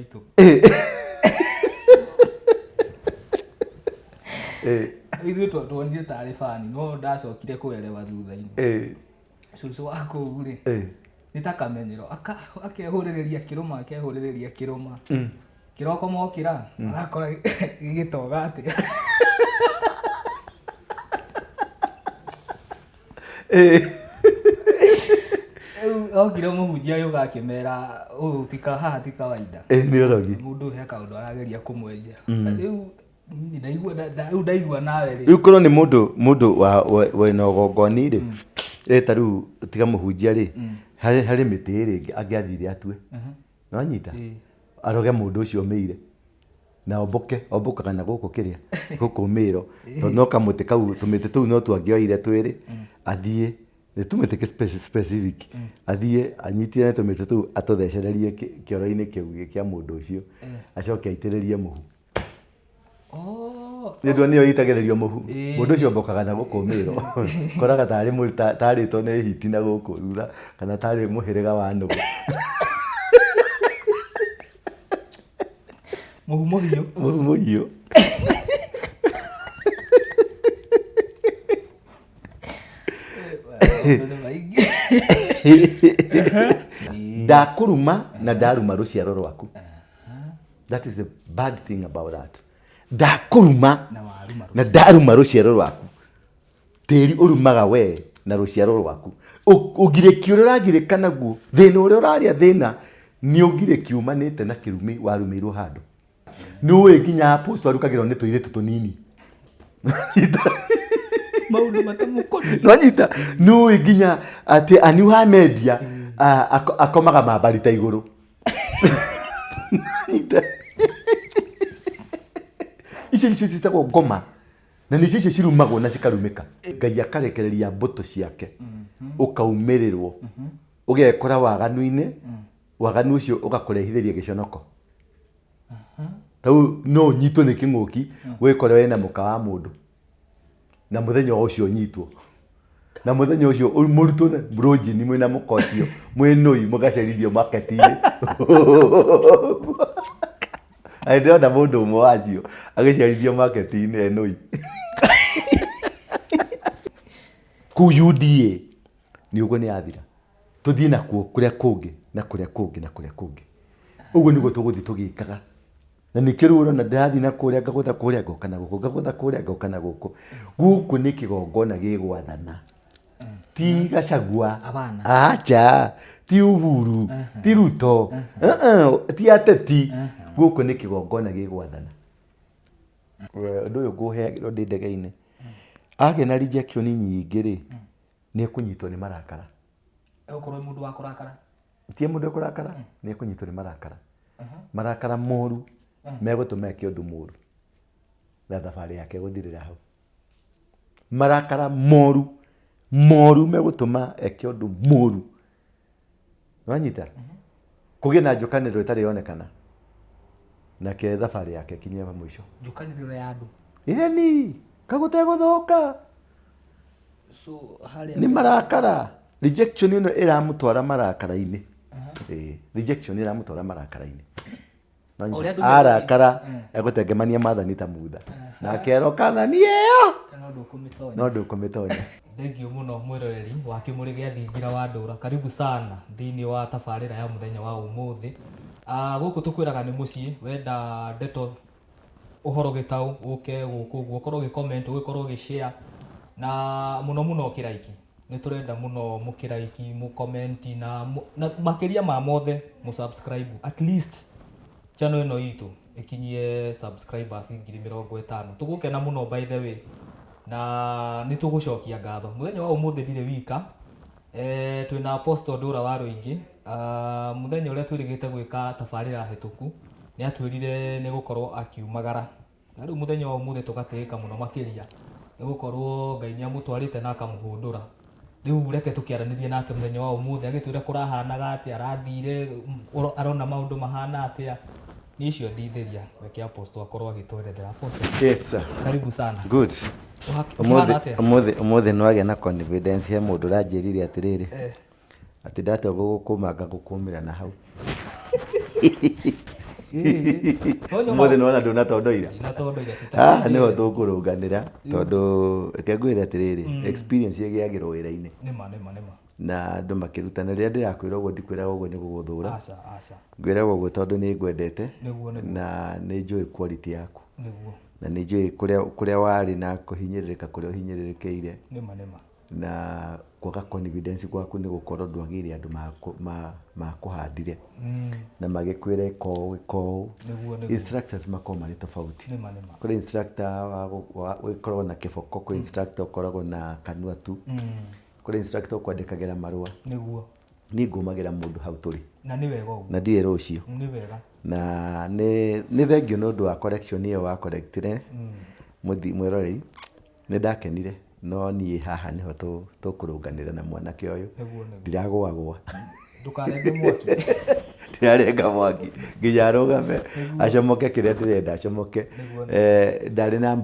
maitũ ithuĩ tuonire tarĩ bani no ndacokire kũerewa thutha-inĩ cũcũ wa kũu rĩ nĩ ta kamenyero akehũrĩrĩria kĩrũma kĩroko mokĩra arakora gĩgĩtoga atĩa okire mũhunjia yũga akĩmera haha ti kawaida mũndũ he kaũndũ arageria kũmwenja rĩu ndaigua nawe rĩ rĩu korwo nĩ mũndũ wĩna ũgongoni rĩ ta rĩu tiga mũhunjia rĩ harĩ mĩtĩ ĩrĩ ĩngĩ angĩathire atue nĩwanyita aroge mũndũ ũcio ũmĩire na ombũkaga na gũkũ kĩrĩa gũkũ ũmĩro tondũ no kamũtĩ kau tũmĩtĩ tũu no twangĩoire twĩrĩ athiĩ nĩ tũmĩtĩ specific athiĩ anyitire tũmĩtĩ tũu atũthecererie kĩoro-inĩ kĩu kĩa mũndũ ũcio acoke aitĩrĩrie mũhu nĩndwo nĩyo itagĩrĩrio mũhu mũndũ ũcio ombokaga na gũkũ ũmĩro koraga tarĩtwo nĩ hiti na gũkũ thutha kana tarĩ mũhĩrĩga wa nũgũ mũhu mũhiũ ndakũruma na ndaruma rũciaro rwaku. That is the bad thing about that. Ndakũruma na ndaruma rũciaro rwaku. Tĩri ũrumaga we na rũciaro rwaku. Ũgirĩki ũrĩa ũragirĩka naguo thĩna ũrĩa ũrarĩa thĩna nĩ ũgirĩki umanĩte na kĩrumi warumĩirwo handũ. Nĩũĩ nginya apostle arukagĩrwo nĩ tũirĩtu tũnini. Maũndũ matamũkoniĩ. Nĩwanyita nĩũĩ nginya atĩ aniuha media akomaga mambarita igũrũ. Ici nĩcio citagwo ngoma na nĩcio icio cirumagwo na cikarumĩka. Ngai akarekereria mbũtũ ciake ũkaumĩrĩrwo ũgekora waganu-inĩ waganu ũcio ũgakũrehithĩria gĩconoko. Tau no ũnyitwo nĩ kĩng'ũki wĩkore wĩna mũka wa mũndũ na mũthenya ũcio ũnyitwo na mũthenya ũcio mũrutwo na brojini mwĩna mũka ũcio mwĩnũi mũgacerithio market-inĩ. Ndĩrona mũndũ ũmwe wacio agĩcerithio market-inĩ enũi kũu UDA nĩ ũguo nĩ yathira tũthiĩ nakuo kũrĩa kũngĩ na kũrĩa kũngĩ na kũrĩa kũngĩ ũguo nĩguo tũgũthiĩ tũgĩkaga na nĩkĩo rĩu ũrona ndĩrathiĩ na kũrĩa ngagũtha kũrĩa ngoka na gũkũ ngagũtha kũrĩa ngoka na gũkũ gũkũ nĩ kĩgongona gĩgwathana ti Gachagua acha ti Uhuru ti Ruto ti ateti gũkũ nĩ kĩgongona gĩgwathana. Ũndũ ũyũ ngũheagĩrwo ndĩ ndege-inĩ agĩa na rejection nyingĩ rĩ nĩ ekũnyitwo nĩ marakara. Ũkorwo mũndũ wa kũrakara ti mũndũ kũrakara nĩ ekũnyitwo nĩ marakara. Marakara moru megũtũma eke ũndũ mũru na thabarĩ yake gũthirĩra hau. Marakara moru megũtũma eke ũndũ mũru. Nĩwanyita kũgĩe na njũkanĩrĩro ĩtarĩ yonekana nake thabarĩ yake kinyie mũico. Njũkanĩrĩro ya andũ ĩni kagũtegũthũka nĩ marakara. Rejection ĩno ĩramũtwara marakara-inĩ. Rejection ĩramũtwara marakara-inĩ. Arakara egũtengemania maathani ta mutha na akero kathani ĩyo no ndũkũmĩtonya. Thengiũ mũno mwĩroreri wa kĩmũrĩ gĩa Thingira wa Ndũra, karibu sana thĩinĩ wa tabarĩra ya mũthenya wa ũmũthĩ. Gũkũ tũkwĩraga nĩ mũciĩ wenda ndeto ũhoro gĩtaũ ũke gũkũ ũguo ũkorwo ũgĩcomment ũgĩkorwo ũgĩshare na mũno kĩraiki. Nĩ tũrenda mũno mũkĩraiki mũkomenti na makĩria ma mothe mũsubscribe at least channel ĩno itũ ĩkinyie subscribers 50,000. Tũgũkena mũno by the way na nĩ tũgũcokia ngatho. Mũthenya wa ũmũthĩ ndirĩ wika twĩna Apostle Ndũra wa Rũingĩ. Mũthenya ũrĩa twĩrĩgĩte gwĩka tabarĩra hĩtũku nĩ atwĩrire nĩ gũkorwo akiumagara na rĩu mũthenya wa ũmũthĩ tũgatĩĩka mũno makĩria nĩ gũkorwo Ngai nĩ amũtwarĩte na akamũhũndũra. Rĩu reke tũkĩaranĩrie nake mũthenya wa ũmũthĩ agĩtwĩra kũrahanaga atĩa arathire arona maũndũ mahana atĩa. Nĩ icio ndithĩria reke Apostle akorwo agĩtwerethera. Apostle. Yes sir. Karibu sana. Good. Ũmũthĩ nĩwagĩa na confidence he mũndũ ũranjĩrire atĩrĩrĩ atĩ ndatua gũkũmanga gũkũmĩra na hau. Mũthĩ nona ndũnatondoira. Inatondoira. Haha nĩho tũkũrũnganĩra tondũ reke ngwĩre atĩrĩrĩ experience ĩgĩagĩrwo wĩra-inĩ. Nĩma. Na andũ makĩrutana rĩrĩa ndĩrakwĩra ũguo ndikwĩraga ũguo nĩ gũgũthũra. Aca. Ngwĩraga ũguo tondũ nĩ ngwendete Nĩguo. na nĩ njũĩ quality yaku. Nĩguo. Na nĩ njũĩ kũrĩa warĩ na kũhinyĩrĩrĩka kũrĩa ũhinyĩrĩrĩkĩire. Nĩma. Na kwaga confidence gwaku nĩ gũkorwo ndwagĩire andũ makũhandire na magĩkwĩra ĩka ũũ. Instructors makoragwo marĩ tofauti. Kũrĩ instructor ũkoragwo na kĩboko, kũrĩ instructor ũkoragwo na kanua tu, kũrĩ instructor ũkwandĩkagĩra marũa. Niĩ ngũmagĩra mũndũ hau tũrĩ na nĩ wega ũguo, na ndirĩ rũciũ. Nĩ wega na nĩ thengio nĩ ũndũ wa correction ĩyo wa correctire mwĩroreri. Nĩ ndakenire no niĩ haha nĩho tũkũrũnganĩra na mwanake ũyũ. Ndiragũagũa ndũkarenge mwaki. Ndirarenga mwaki nginya arũgame acomoke kĩrĩa ndĩrenda acomoke. Ndarĩ na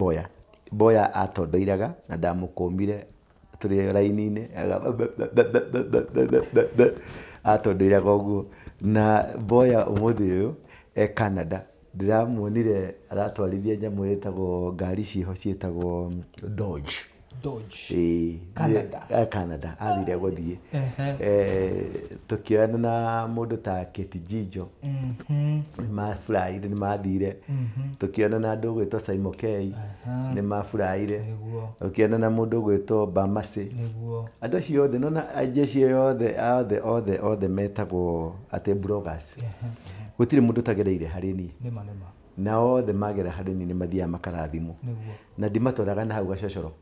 Mboya atondoiraga na ndamũkũmire tũrĩ raini-inĩ atondoiraga ũguo. Na Mboya ũmũthĩ ũyũ Canada ndĩramuonire aratwarithia nyamũ ĩtagwo ngari ciĩho ciĩtagwo Dodge. Canada athire gũthiĩ tũkĩoyana na mũndũ ta Kate Jijo nĩ mathire. Tũkĩona na andũ gwĩtwo Simon K nĩ mafuraire. Tũkĩona na mũndũ gwĩtwo Bamase. Andũ acio othe nona ajeshi othe metagwo atĩ bloggers. Gũtirĩ mũndũ tagereire harĩ niĩ na othe magera harĩ niĩ nĩ mathiaga makarathimwo na ndimatwaraga na hau gacocoro.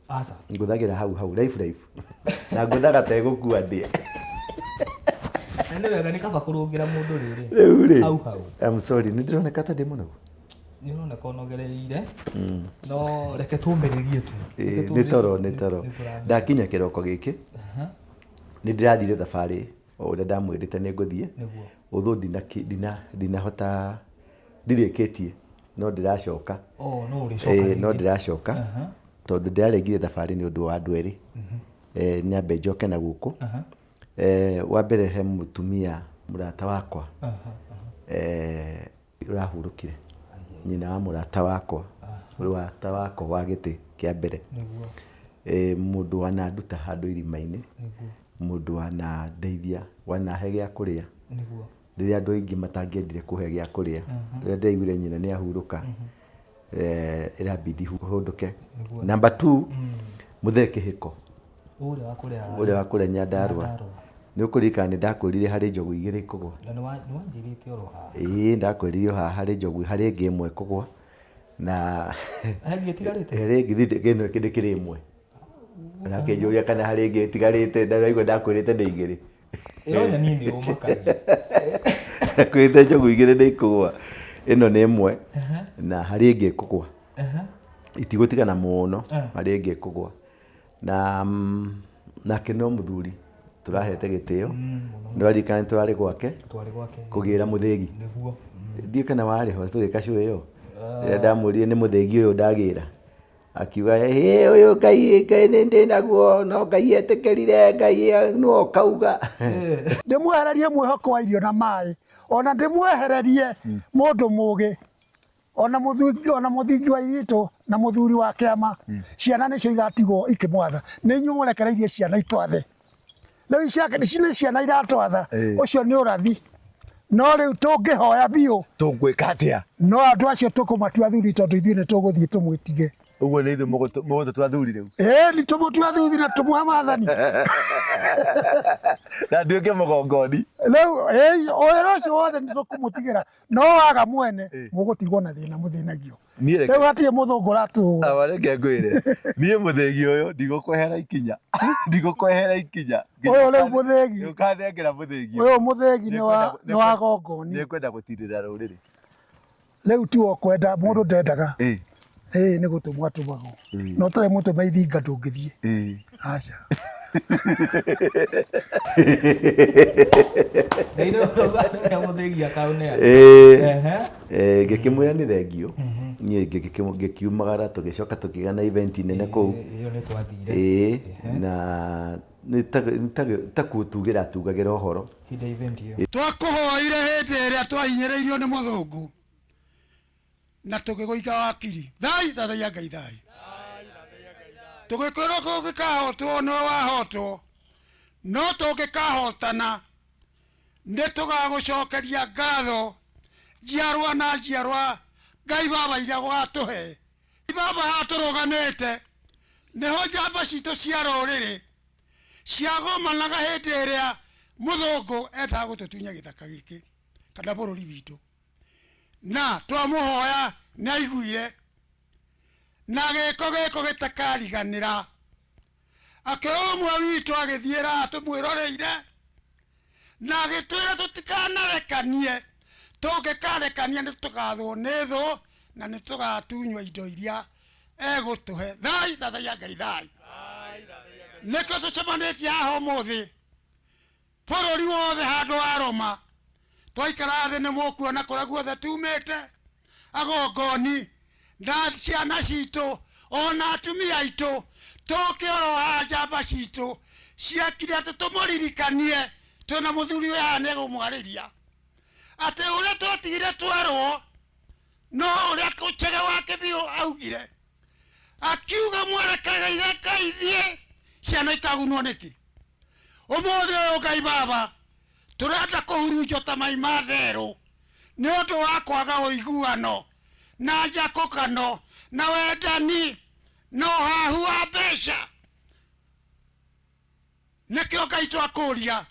Ngũthagĩra hau life na ngũthaga tegũkua ndĩe. Nĩ wega nĩ kaba kũrũngira mũndũ rĩrĩ hau. I'm sorry nĩ ndĩroneka ta ndĩ mũno. Nĩ ũroneka ũnogereire no reke tũmĩrĩrie tu. Nĩ toro ndakinya kĩroko gĩkĩ nĩ ndĩrathire thabarĩ o ũrĩa ndamwĩrĩte nĩ ngũthiĩ ũthũ ndinahota ndirĩkĩtie no ndĩracoka. No ndĩracoka tondũ ndĩrarengire thabarĩ nĩ ũndũ wa andũ erĩ. Nyambe njoke na gũkũ. Wa mbere he mũtumia mũrata wakwa ũrahurũkire, nyina wa mũrata wakwa wa gĩtĩ kĩa mbere. Mũndũ wananduta handũ irima-inĩ, mũndũ wanandeithia, wanahe gĩa kũrĩa rĩrĩa andũ aingĩ matangĩendire kũhe gĩa kũrĩa. Rĩrĩa ndaiguire nyina nĩ ahurũka ĩrabidi hũndũke. Number 2 Mũthee Kĩhĩko ũrĩa wa kũrĩa Nyandarua. Nĩ ũkũririkana nĩ ndakwĩrire harĩ njogu igĩrĩ ikũgũa. Ndakwĩrire haha harĩ njogu harĩ ĩngĩ ĩmwe ĩkũgũa na ĩno ĩkĩndĩ kĩrĩ ĩmwe. Nakĩnjũria kana harĩ ĩngĩ ĩtigarĩte ndaigua ndakwĩrĩte nĩ igĩrĩ. Ĩronya niĩ nĩ ũmakagia. Kwĩte njogu igĩrĩ nĩ ikũgũa, ĩno nĩ ĩmwe na harĩ ĩngĩ ĩkũgũa. Itigũtigana mũno, harĩ ĩngĩ ĩkũgũa. Nake no mũthuri tũrahete gĩtĩo. Nĩwaririkana tũrarĩ gwake kũgĩra mũthĩgi. Ndiũĩ kana warĩ ho tũgĩka show ĩyo rĩrĩa ndamwĩrire nĩ mũthĩgi ũyũ ndagĩra, akiuga ũyũ Ngai nĩ ndĩnaguo no Ngai etĩkĩrire, Ngai no kauga. Ndĩmwehererie mwĩhoko wa irio na maĩ, ona ndĩmwehererie mũndũ mũgĩ, ona mũthingi wa itũ na mũthuri wa kĩama. Ciana nĩcio igatigwo ikĩmwatha. Nĩ inyuĩ mũrekereirie ciana itwathe. Rĩu ici nĩ ciana iratwatha, ũcio nĩ ũrathi. No rĩu tũngĩhoya biũ tũngwĩka atĩa? No andũ acio tũkũmatua athuri tondũ ithuĩ nĩ tũgũthiĩ tũmwĩtige. Ũguo nĩ ithuĩ mũgũtũtua athuri rĩu? Nĩ tũmũtua athuri na tũmũhe maathani na nduĩke mũgongoni. Rĩu wĩra ũcio wothe nĩ tũkũmũtigĩra, no waga mwene mũgũtigwo na thĩna mũthĩnagio. Rĩu hatirĩ mũthũngũ ũratũhũra. Reke ngwĩre niĩ mũthĩgi ũyũ ndigũkwehera ikinya. Ũyũ rĩu mũthĩgi, ũkanengera mũthĩgi ũyũ mũthĩgi nĩ wa gongoni. Nĩkwenda gũtirĩra rũrĩrĩ. Rĩu ti o kwenda, mũndũ ndendaga nĩ gũtũmwo atũmagwo. No ũtarĩ mũtũme ithinga ndũngĩthiĩ. Aca. Ngĩkĩmwĩra nĩ thengio, niĩ ngĩkiumagara tũgĩcoka tũkĩgĩa na event nene kũu. Na takutugĩra tugagĩra ũhoro. Twakũhoire hĩndĩ ĩrĩa twahinyĩrĩirio nĩ mũthũngũ. na tũgĩgũiga wakiri thai thathaia Ngai thai tũgĩkwĩrwo kũngĩkahotwo nĩwe wahotwo no tũngĩkahotana nĩ tũgagũcokeria ngatho njiarwa na njiarwa Ngai baba iria gwatũhe baba hatũrũganĩte nĩho njamba citũ cia rũrĩrĩ ciagomanaga hĩndĩ ĩrĩa mũthũngũ endaga gũtũtunya gĩthaka gĩkĩ kana bũrũri witũ na twamũhoya nĩaiguire na gĩko gĩkĩ gĩtakariganĩra ũmwe witũ agĩthiĩra tũmwĩroreire na agĩtwĩra tũtikanarekanie tũngĩkarekania nĩ tũgathwo nĩ thũ na nĩ tũgatunywo indo iria egũtũhe thai thathaia Ngai thai nĩkĩo tũcemanĩtie haha ũmũthĩ bũrũri wothe handũ waroma twaikara thĩ nĩ mũkuona kũrĩa guothe tumĩte agongoni na ciana citũ ona atumia aitũ tũkĩoro haha njamba citũ ciakire atĩ tũmũririkanie twĩna mũthuri ũyũ haha nĩegũmwarĩria atĩ ũrĩa twatigire twerwo no ũrĩa Chege wa Kĩbiũ augire akiuga mwerekega ithiĩ ciana ikagunwo nĩkĩ ũmũthĩ ũyũ Ngai baba tũrenda kũhurunjwo ta mai ma therũ nĩ ũndũ wa kwaga ũiguano na njakũkano na wendani na ũhahu wa mbeca nĩkĩo Ngai twakũria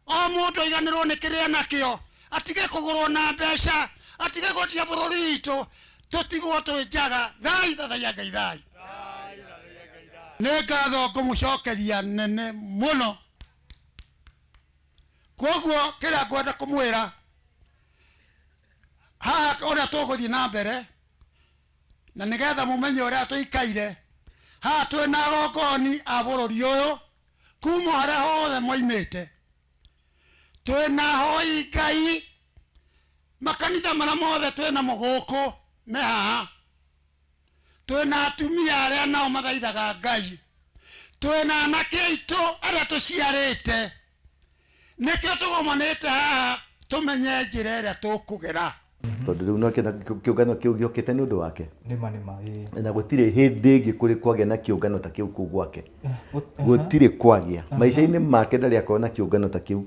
o mũndũ aiganĩrwo nĩ kĩrĩa nakĩo atige kũgũrwo na mbeca atige gũtia bũrũri witũ tũtigwo twĩ njaga thai thathaia Ngai thai nĩ ngatho ngũmũcokeria nene mũno koguo kĩrĩa ngwenda kũmwĩra haha ũrĩa tũgũthiĩ na mbere na nĩgetha mũmenye ũrĩa tũikaire haha twĩna agongoni a bũrũri ũyũ kuma harĩa hothe moimĩte twĩna ahoi Ngai makanitha marĩa mothe twĩna mũgũkũ me haha twĩna atumia arĩa nao mathaithaga Ngai twĩna anake aitũ arĩa tũciarĩte nĩkĩo tũgomanĩte haha tũmenye njĩra ĩrĩa tũkũgera tondũ rĩu no kĩũngano kĩu gĩũkĩte nĩ ũndũ wake nĩma na gũtirĩ hĩndĩ ĩngĩ kũrĩ kwagĩa na kĩũngano ta kĩu kũu gwake gũtirĩ kwagĩa maica-inĩ make ndarĩ akorwo na kĩũngano ta kĩu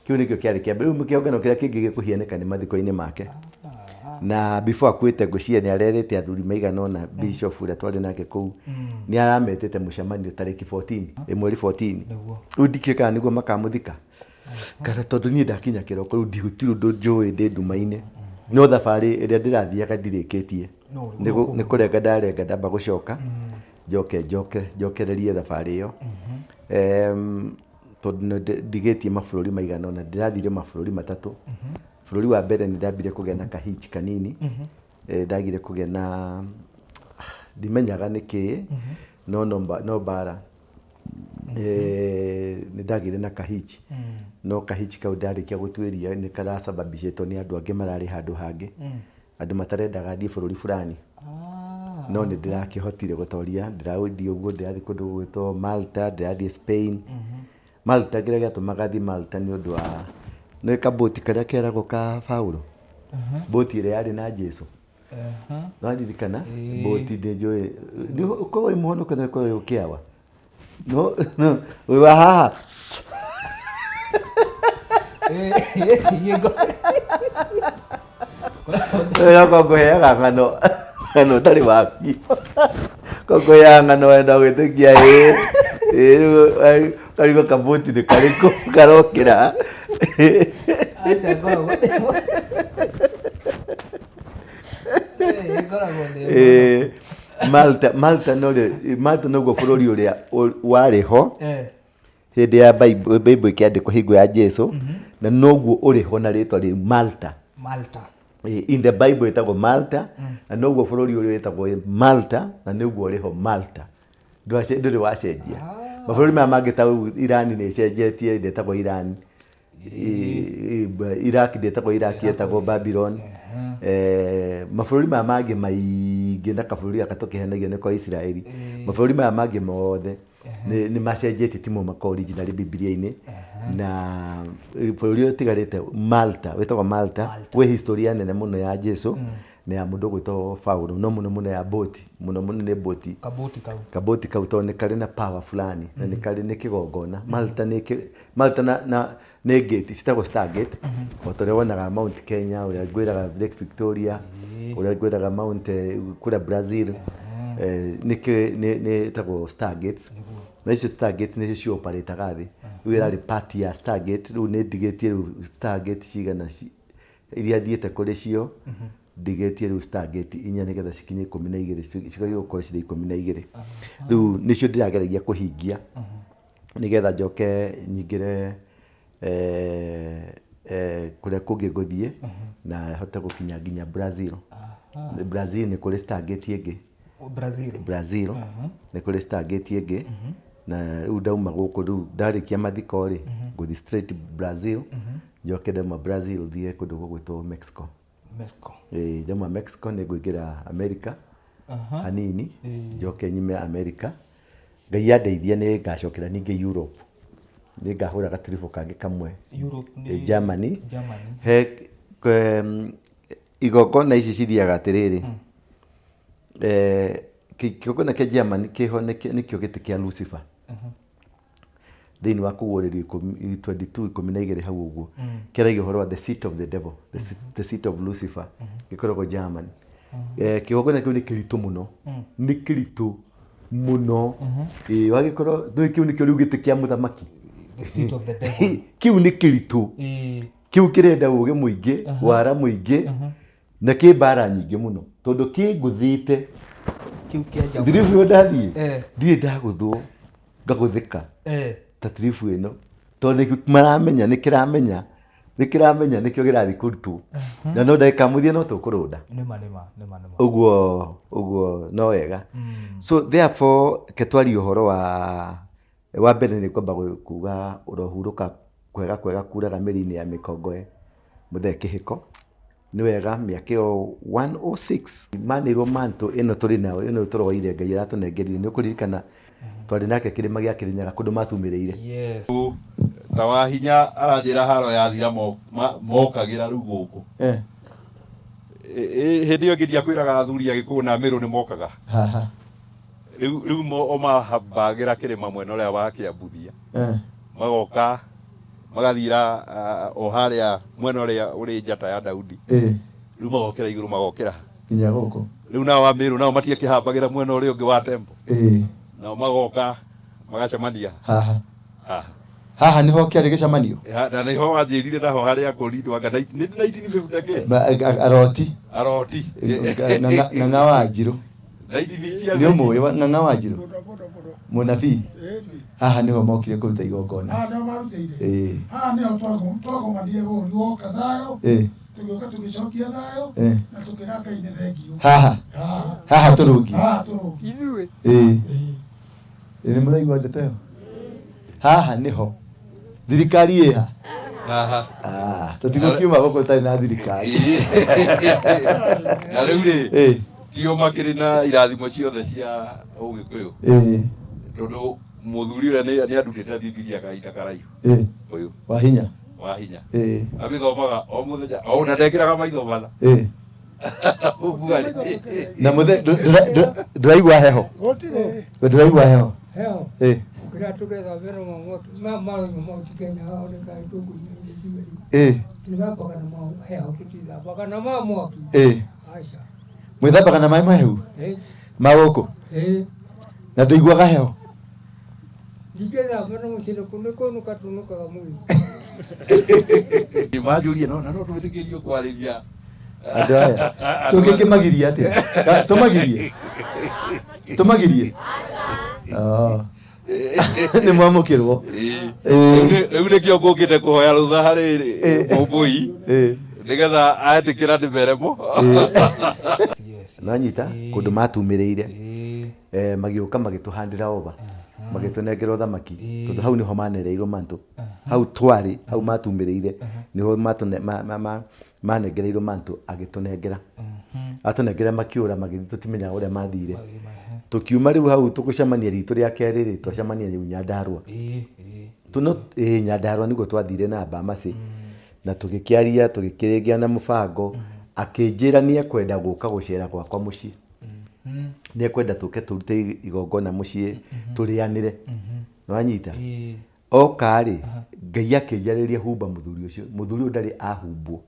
nĩkĩo kĩarĩ kĩambere rĩu kĩũngano kĩrĩa kĩngĩ gĩkũhianĩka nĩ mathiko-inĩ make na before akuĩte ngũciria nĩ arerĩte athuri maigana ũna bishop ũrĩa twarĩ nake kũu nĩ arametĩte mũcemanio tarĩki 14 mweri 14 rĩu ndikĩũĩ kana nĩguo makamũthika kana tondũ niĩ ndakinya kĩroko rĩu gũtirĩ ũndũ njũĩ ndĩ nduma-inĩ no thabarĩ ĩrĩa ndĩrathiaga ndirĩkĩtie nĩ kũrenga ndarenga ndamba gũcoka njokererie thabarĩ ĩyo tondũ ndigĩtie mabũrũri maigana ũna ndĩrathire mabũrũri matatũ bũrũri wa mbere nĩ ndambire kũgĩa na kahich kanini ndagire kũgĩa na ndimenyaga nĩkĩ no bara nĩ ndagire na kahich no kahich kau ndarĩkia gũtuĩria nĩ karasababicĩtwo nĩ andũ angĩ mararĩ handũ hangĩ andũ matarendaga thiĩ bũrũri fulani no nĩ ndĩrakĩhotire gũtoria ndĩrathiĩ ũguo ndĩrathiĩ kũndũ gwĩtwo Malta ndĩrathiĩ Spain Malta kĩrĩa gĩatũmaga thiĩ Malta nĩ ũndũ wa nĩ kabũti karĩa keragwo ka Paulo bũti ĩrĩa yarĩ na Jesũ no ndirikana bũti ndĩnjũĩ ũkorwo wĩ mũhonoku na ũkorwo ũkĩawa no wĩ wa haha ngũheaga ng'ano ũtarĩ waku ngũheaga ng'ano wenda gwĩtĩkia karigwo kabũti nĩ karĩkũ karokĩra Malta noguo bũrũri ũrĩa warĩ ho hĩndĩ ya Bible ĩkĩandĩkwo hingo ya Jesũ na noguo ũrĩ ho na rĩtwa rĩ Malta in the Bible ĩtagwo Malta na noguo bũrũri ũrĩa wĩtagwo Malta na noguo ũrĩ ho Malta ndũrĩ wacenjia mabũrũri maya mangĩ ta Irani nĩ ĩcenjetie ndĩtagwo Irani Iraq ndĩtagwo Iraq ĩtagwo Babylon mabũrũri maya mangĩ maingĩ na kabũrũri gaka tũkĩhenagio nĩko Israeli mabũrũri maya mangĩ mothe nĩ macenjetie timo mako original Biblia-inĩ na bũrũri ũyũ ũtigarĩte Malta wĩtagwo Malta gwĩ historia nene mũno ya Jesũ nä ya må ndå gwä two Paulo no må no må no ya boti må no nä boti kaboti kau tondå nä karä na power fulani na nä karä nä kä gongona Malta nä gate citagwo Stargate o ta å rä a wonaga Mount Kenya å rä a ngwä raga Lake Victoria å rä a ngwä raga Mount kå rä a Brazil nä tagwo Stargates na icio Stargate nä cio operataga thä rä u ä rarä party ya Stargate rä u nä ndigä tie rä u Stargate cigana iria thiäte kå rä cio ndigetie rä u Stargate inya nä getha cikinye 12 cigagä gå korwo cirä 12 rä u nä cio ndä rageragia kå hingia nä getha njoke nyingä re kå rä a kå ngä gå thiä na hote gå kinya nginya Brazil nä kå rä Stargate ä ngä Brazil nä kå rä Stargate ä ngä na rä u ndauma gå kå rä u ndarä kia mathiko rä gå thiä straight Brazil njoke ndauma Brazil thiä kå ndå gå gwä two Mexico ndauma Mexico nä ngå ingä ra America hanini njoke nyime America Ngai andeithia nä ngacokera ningä Europe nä ngahå ra gatiribå kangä kamwe Germany he igongona ici cithiaga atä rä rä kĩgongona kĩa Germany kĩho nĩkĩo gĩtĩ kĩa Lucifer thĩinĩ wa Kũguũrĩrio 22:12 hau ũguo kĩaragia ũhoro wa the seat of the devil the seat of Lucifer gĩkoragwo Germany kĩgongona kĩu nĩ kĩritũ mũno nĩ kĩritũ mũno wagĩkorwo ndũĩ kĩu nĩkĩo rĩu gĩtĩ kĩa mũthamaki kĩu nĩ kĩritũ kĩu kĩrenda ũgĩ mũingĩ wara mũingĩ na kĩ mbara nyingĩ mũno tondũ kĩngũthĩte ndiribu ndathiĩ ndirĩ ndagũthwo ngagũthĩka ta tiribu ĩno tondũ maramenya nĩ kĩramenya nĩkĩo kĩrathiĩ kũrutwo na no ndagĩka mũthia no tũkũrũnda ũguo no wega so therefore ketwaria ũhoro wa mbere nĩ kwamba kuga ũrohurũka kwega kuraga mĩri-inĩ ya mĩkongoe mũthee kĩhĩko nĩ wega mĩaka ĩyo 106 manĩirwo manto ĩno tũrĩ nayo ĩno tũroire Ngai aratũnengerire nĩ ũkũririkana twarĩ nake kĩrĩma gĩa Kĩrĩnyaga kũndũ matumĩrĩire ta wa hinya aranjĩra haro yathira mokagĩra rĩu gũkũ hĩndĩ ĩyo ngĩthiĩ kwĩraga athuri Agĩkũyũ na Mĩrũ nĩ mokaga rĩu omahambagĩra kĩrĩma mwena ũrĩa wa Kĩambuthia magoka magathira o harĩa mwena ũrĩa ũrĩ njata ya Daudi rĩu magokĩra igũrũ magokĩra nginya gũkũ rĩu nao wa Mĩrũ nao matiakĩhambagĩra mwena ũrĩa ũngĩ wa tembo nao magoka magacemania haha nĩho kĩarĩ gĩcemanio na nĩho wanjĩrire naho harĩa ngorindwo anga nĩ 1950 aroti Ng'ang'a wa Njirũ nĩ ũmũĩ Ng'ang'a wa Njirũ mũnabii haha nĩho mokire kũruta igongona haha nĩho twakomanire gũkũ thayũ tũgĩũka tũgĩcokia thayũ na tũkĩra Ngai nĩ thengio haha tũrũngi ithuĩ nĩ mũraigua ndeto ĩyo haha nĩho thirikari ĩha tũtigũkiuma gũkũ tũtarĩ na thirikari na rĩu rĩ tio makĩrĩ na irathimo ciothe cia Ũgĩkũyũ tondũ mũthuri ũrĩa nĩ andutĩte Bibilia kahinda karaihu ũyũ wa hinya amĩthomaga o mũthenya o na ndekĩraga maitho mana na ndũraigua heho ndũraigua heho Kira together vero mama mauti Kenya hao ni kai tungu ni juri tuzapaka na mau heo tutizapaka na mau mwaki aisha mwithapaka na mai mahehu magũkũ na ndũiguaga heho Ndigeza vero mutiro kuniko katunukaga mwili manjũria no twĩtĩkĩrio kwarĩria andũ aya tũngĩkĩmagiria atĩa tũmagirie nĩ mwamũkĩrwo rĩu nĩkĩo ngũkĩte kũhoya rũtha harĩ Mũmbũi nĩgetha aetĩkĩra ndĩmeremo nanyita kũndũ matumĩrĩire magĩũka magĩtũhandĩra ova magĩtũnengera ũthamaki tondũ hau nĩho manereirwo mantũ hau twarĩ hau matumĩrĩire nĩho manengereirwo mantũ agĩtũnengera atũnengera makiũra magĩthiĩ tũtimenyaga ũrĩa mathire tũkiuma rĩu hau tũgũcemania ritũ rĩa kerĩ rĩ twacemania rĩu Nyandarua Nyandarua nĩguo twathire na Mbamacĩ na tũgĩkĩaria tũgĩkĩrĩgia na mũbango akĩnjĩra nĩ ekwenda gũka gũcera gwakwa mũciĩ nĩ ekwenda tũke tũrute igongona mũciĩ tũrĩanĩre nĩwanyita oka-rĩ Ngai akĩnjarĩria humba mũthuri ũcio ndarĩ ahumbwo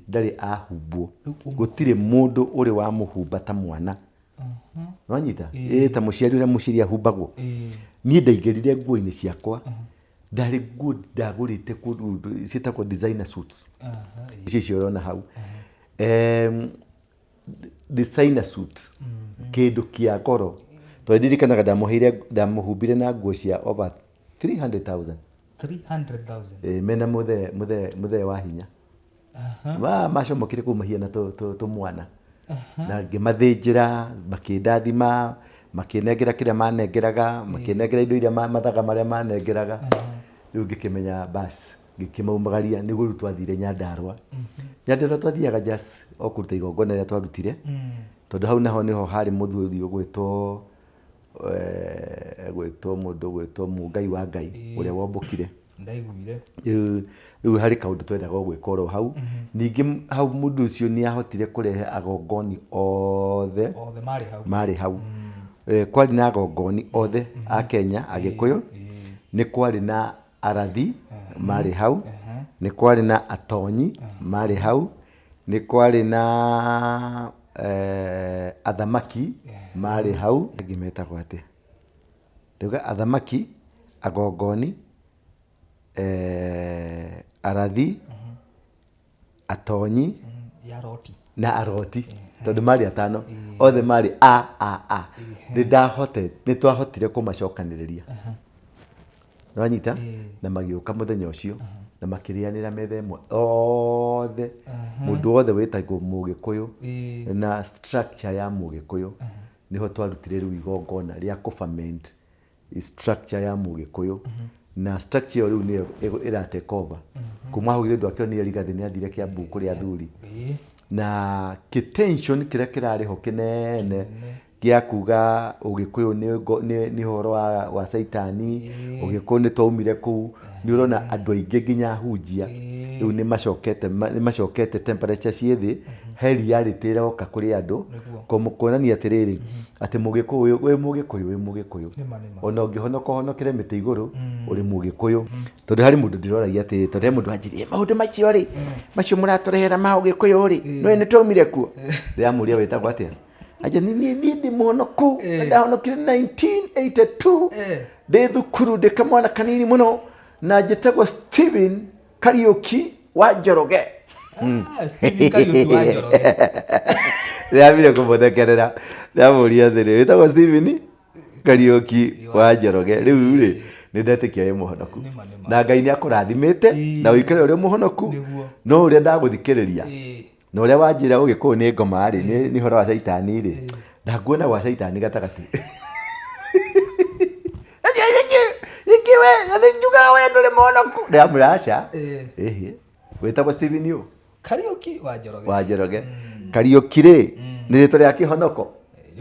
ndarĩ ahumbwo gũtirĩ mũndũ ũrĩ wa mũhumba ta mwana nĩwanyita ta mũciari ũrĩa mũciari ahumbagwo niĩ ndaingĩrire nguo-inĩ ciakwa ndarĩ nguo ndagũrĩte kũndũ ciĩtagwo designer suits icio ũrona hau designer suit kĩndũ kĩa goro tondũ ndirikanaga ndamũhumbire na nguo cia over 300,000 mena mũthee wa hinya macomokire kũu mahiana tũmwana na ngĩmathĩnjĩra makĩndathima makĩnengera kĩrĩa manengeraga makĩnengera indo iria mathaga marĩa manengeraga rĩu ngĩkĩmenya basi ngĩkĩmaumagaria nĩguo rĩu twathire Nyandarua twathiaga just okũruta igongona rĩrĩa twarutire tondũ hau naho nĩho harĩ mũthuri ũgwĩtwo mũndũ ũgwĩtwo Mũngai wa Ngai ũrĩa wombũkire rĩu harĩ kaũndũ twendaga gwĩka oro hau ningĩ hau mũndũ ũcio nĩ ahotire kũrehe agongoni othe marĩ hau kwarĩ na agongoni othe a Kenya Agĩkũyũ nĩ kwarĩ na arathi marĩ hau nĩ kwarĩ na atonyi marĩ hau nĩ kwarĩ na athamaki marĩ hau ngĩmetagwo atĩa ndauga athamaki agongoni arathi atonyi na aroti tondũ marĩ atano othe marĩ nĩ twahotire kũmacokanĩrĩria nĩwanyita na magĩũka mũthenya ũcio na makĩrĩanĩra metha ĩmwe othe mũndũ wothe wĩtagwo Mũgĩkũyũ na structure ya Mũgĩkũyũ nĩho twarutire rĩu igongona rĩa kũferment structure ya Mũgĩkũyũ na structure ĩyo rĩu nĩyo ĩratake over kuma hau githĩ ndwakĩonire Rigathĩ nĩ athire Kĩambu kũrĩ athuri na tension kĩrĩa kĩrarĩ ho kĩnene gĩa kuga Ũgĩkũyũ nĩ ũhoro wa caitani Ũgĩkũyũ nĩ twaumire kũu nĩ ũrona andũ aingĩ nginya hunjia rĩu nĩ macokete temperature ciĩ thĩ he reality ĩroka kũrĩ andũ kuonania atĩrĩrĩ atĩ Mũgĩkũyũ wĩ Mũgĩkũyũ ona ũngĩhonoka ũhonokere mĩtĩ igũrũ ũrĩ Mũgĩkũyũ tondũ harĩ mũndũ ndĩroragia atĩ tondũ he mũndũ anjĩrĩe maũndũ macio mũratũrehera ma Ũgĩkũyũ-rĩ nĩ twaumire kuo ndĩramũria wĩtagwo atĩa aja niĩ ndĩ mũhonoku ndahonokire 1982 ndĩ thukuru ndĩ kamwana kanini mũno na njĩtagwo Stephen Kariuki wa Njoroge ndĩrambire kũmũthekerera ndĩramũria atĩrĩ wĩtagwo Stephen Kariuki wa Njoroge rĩu-rĩ nĩ ndetĩkia wĩ mũhonoku na Ngai nĩ akũrathimĩte na ũikare ũrĩ mũhonoku no ũrĩa ndagũthikĩrĩria na ũrĩa wanjĩra Ũgĩkũyũ nĩ ngoma-rĩ nĩ ũhoro wa caitani-rĩ ndakuona gwa caitani gatagatĩ ikiwe nĩ njugaga we ndũrĩ mũhonoku ndĩramwĩra aca wĩtagwo Stephen Kariuki wa Njoroge Kariuki-rĩ nĩ rĩtwa rĩa kĩhonoko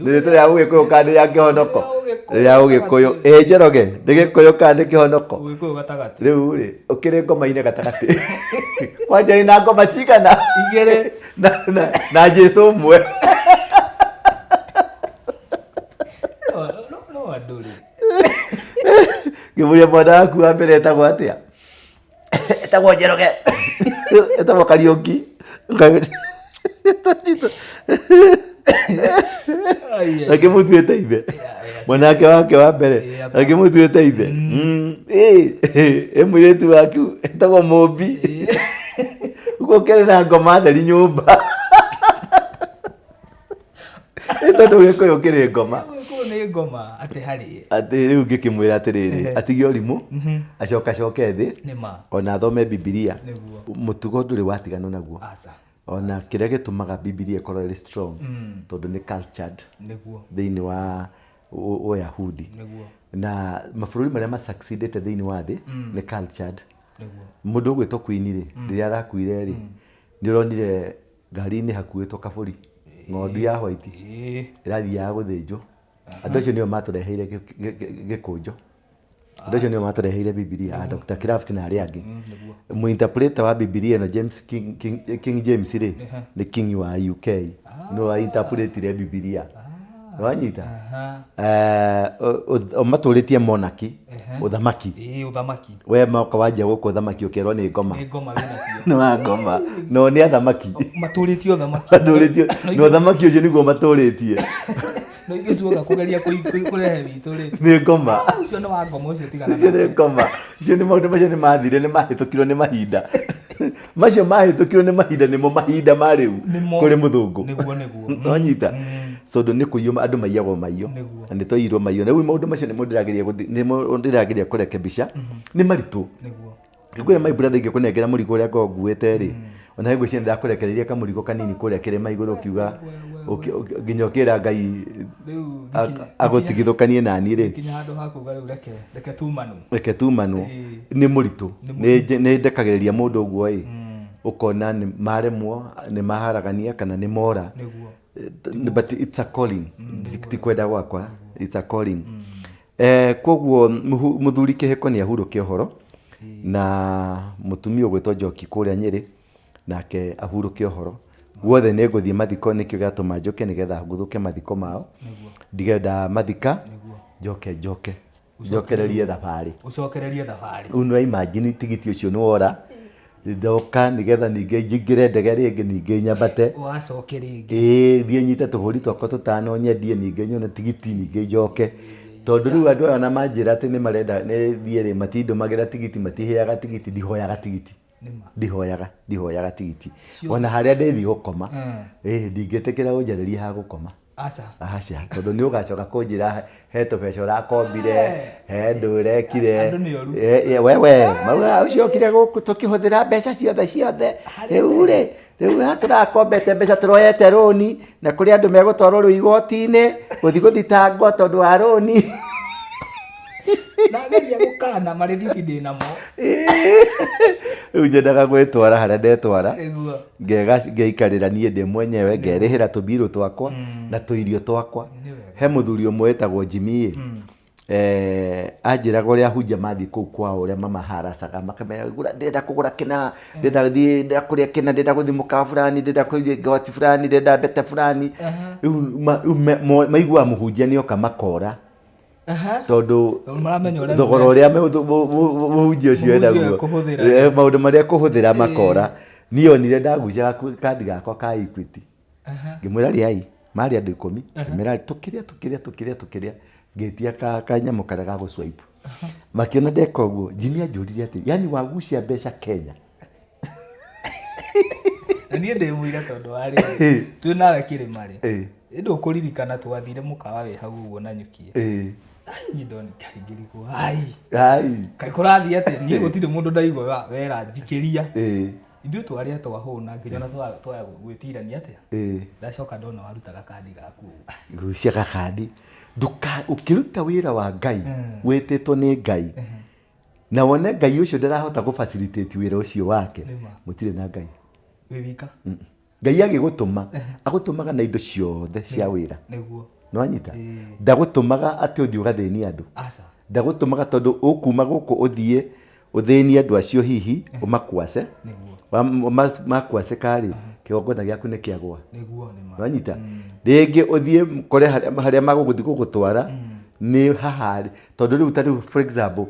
nĩ rĩtwa rĩa Ũgĩkũyũ kana nĩ rĩa kĩhonoko rĩa Ũgĩkũyũ Njoroge nĩ Gĩkũyũ kana nĩ kĩhonoko rĩu-rĩ ũkĩrĩ ngoma-inĩ gatagatĩ kwanja ĩna ngoma cigana igĩrĩ na Jesũ ũmwe ngĩmũria mwana waku wa mbere etagwo atĩa etagwo Njoroge etagwo Kariuki akĩmũtuĩte ithe mwanake wake wa mbere akĩmũtuĩte ithe mũirĩtu waku etagwo Mũmbi ũguo ũkĩrĩ na ngoma theri nyũmba tondũ Ũgĩkũyũ kĩrĩ ngoma atĩ rĩu ngĩkĩmwĩra atĩrĩrĩ atige ũrimũ acoke thĩ ona athome Bibilia mũtugo ndũrĩ watigana naguo ona kĩrĩa gĩtũmaga Bibilia ĩkorwo ĩrĩ strong tondũ nĩ cultured thĩinĩ wa Ũyahudi na mabũrũri marĩa succeedete thĩinĩ wa thĩ nĩ cultured mũndũ ũgwĩtwo Queen-rĩ rĩrĩa arakuire-rĩ nĩ ũronire ngari-inĩ hakuĩtwo kabũri ng'ondu ya white ĩrathiaga gũthĩnjwo andũ acio nĩo matũreheire gĩkũnjo ndio ndio matareheire Biblia Dr. Craft na ari angi mu interpreter wa Biblia na James King James ri ni king wa UK no wa interpretire Biblia wanyita maturitie monarchy uthamaki we maka wajia guko uthamaki ukerwo ni ngoma no ngoma no ni athamaki maturitie uthamaki no uthamaki ucio niguo maturitie no ithuĩ tuoka kũgeria kũrehe witũ rĩ nĩ ngoma ũcio nĩ wa ngoma ũcio tigana ũcio nĩ ngoma ũcio nĩ maũndũ macio nĩ mathire nĩ mahĩtũkirwo nĩ mahinda macio mahĩtũkirwo nĩ mahinda nĩmo mahinda ma rĩu kũrĩ mũthũngũ nĩguo wanyita so ndũ nĩ kũiywo andũ maiyagwo maiyo na nĩ twaiyirwo maiyo na rĩu maũndũ macio nĩ ndĩrageria kũrekebisha nĩ maritũ nĩguo my brother ingĩkũnengera mũrigo ũrĩa nguĩte rĩ ona hĩngũ icio ndakũrekereria kamũrigo kanini kũrĩa kĩrĩma igũrũ ũkiuga nginya ũkĩra Ngai agũtigithũkanie nani rĩ kinya handũ ha kuuga rĩu reke tumanu nĩ mũritũ nĩ ndekagĩrĩria mũndũ ũguo ĩ ũkona nĩ maremwo nĩ maharagania kana nĩ mora but it's a calling ti kwenda gwakwa it's a calling koguo mũthuri kĩhiko nĩ ahurũke ũhoro na mũtumia ũgwĩtwo Njoki kũrĩa Nyĩrĩ nake ahurũke ũhoro guothe nĩ ngũthiĩ mathiko nĩkĩo gĩatũma njoke nĩgetha nguthũke mathiko mao ndigenda mathika njokererie thabarĩ uno imagine tigiti ũcio nĩ wora ndoka nĩgetha ningĩ njingĩre ndege rĩngĩ ningĩ nyambate wacoke rĩngĩ thiĩ nyite tũhũri twakwa tũtano nyendie ningĩ nyone tigiti ningĩ njoke tondũ rĩu andũ aya na manjĩra atĩ nĩ marenda nĩ thiĩ rĩ matindũmagĩra tigiti matiheaga tigiti ndihoyaga tigiti ona harĩa ndĩthiĩ gũkoma ndingĩtĩkĩra ũnjarĩrie ha gũkoma aca tondũ nĩ ũgacoka kũnjĩra he tũbeca ũrakombire he ndũ ũrekire wewe mauga ũciokire gũkũ tũkĩhũthĩra mbeca ciothe rĩu tũrakombete mbeca tũroyete rũni na kũrĩ andũ megũtwarwo rĩu igoti-inĩ gũthiĩ gũthitangwo tondũ wa rũni nageria gũkana marĩthiti ndĩnamo rĩu nyendaga gwĩtwara harĩa ndetwara ngeikarĩra niĩ ndĩ mwenyewe ngerĩhĩra tũmbirũ twakwa na tũirio twakwa he mũthuri ũmwe wĩtagwo Jimmy anjĩraga ũrĩa hunjia mathiĩ kũu kwao ũrĩa mamaharacaga makamera ndĩrenda kũgũra kĩna ndĩrenda kũrĩa kĩna ndĩrenda gũthiĩ mũkawa fulani ndĩrenda kũrĩa goti fulani ndĩrenda mbete fulani rĩu maiguaga mũhunjia nĩoka makora tondũ thogora ũrĩa mũhunjia ũcio endaguo maũndũ marĩa kũhũthĩra makora niĩ onire ndagucaga kandi gakwa ka Equity ngĩmwĩra rĩai marĩ andũ 10 ngĩmwĩra tũkĩrĩa ngĩtia kanyamũ karĩa ga gũswipe makiona ndeka ũguo Jimmy anjũririe atĩ yani wagucia mbeca Kenya na niĩ ndĩmwĩra tondũ warĩ twĩ nawe kĩrĩma rĩ ndũkũririkana twathire mũkawa wĩ hau ũguo na Nyukie ndoni kaingĩrigwo kai kũrathiĩ atĩ niĩ gũtirĩ mũndũ ndaigua wera njikĩria ithuĩ twarĩa twahũna nginya na twaya gwĩtirania atĩa ndacoka ndona warutaga kandi gaku gucia gakandi ũkĩruta wĩra wa Ngai wĩtĩtwo nĩ Ngai na wone Ngai ũcio ndarahota gũfacilitate wĩra ũcio wake mũtirĩ na Ngai wĩ wika Ngai agĩgũtũma agũtũmaga na indo ciothe cia wĩra nĩguo nĩwanyita ndagũtũmaga atĩ ũthiĩ ũgathĩnia andũ ndagũtũmaga tondũ ũkuma gũkũ ũthiĩ ũthĩnie andũ acio hihi ũmakwase makwase karĩ kĩgongona gĩaku nĩ kĩagwa nĩwanyita rĩngĩ ũthiĩ kore harĩa magũgũthiĩ gũgũtwara nĩ haharĩ tondũ rĩu ta rĩu for example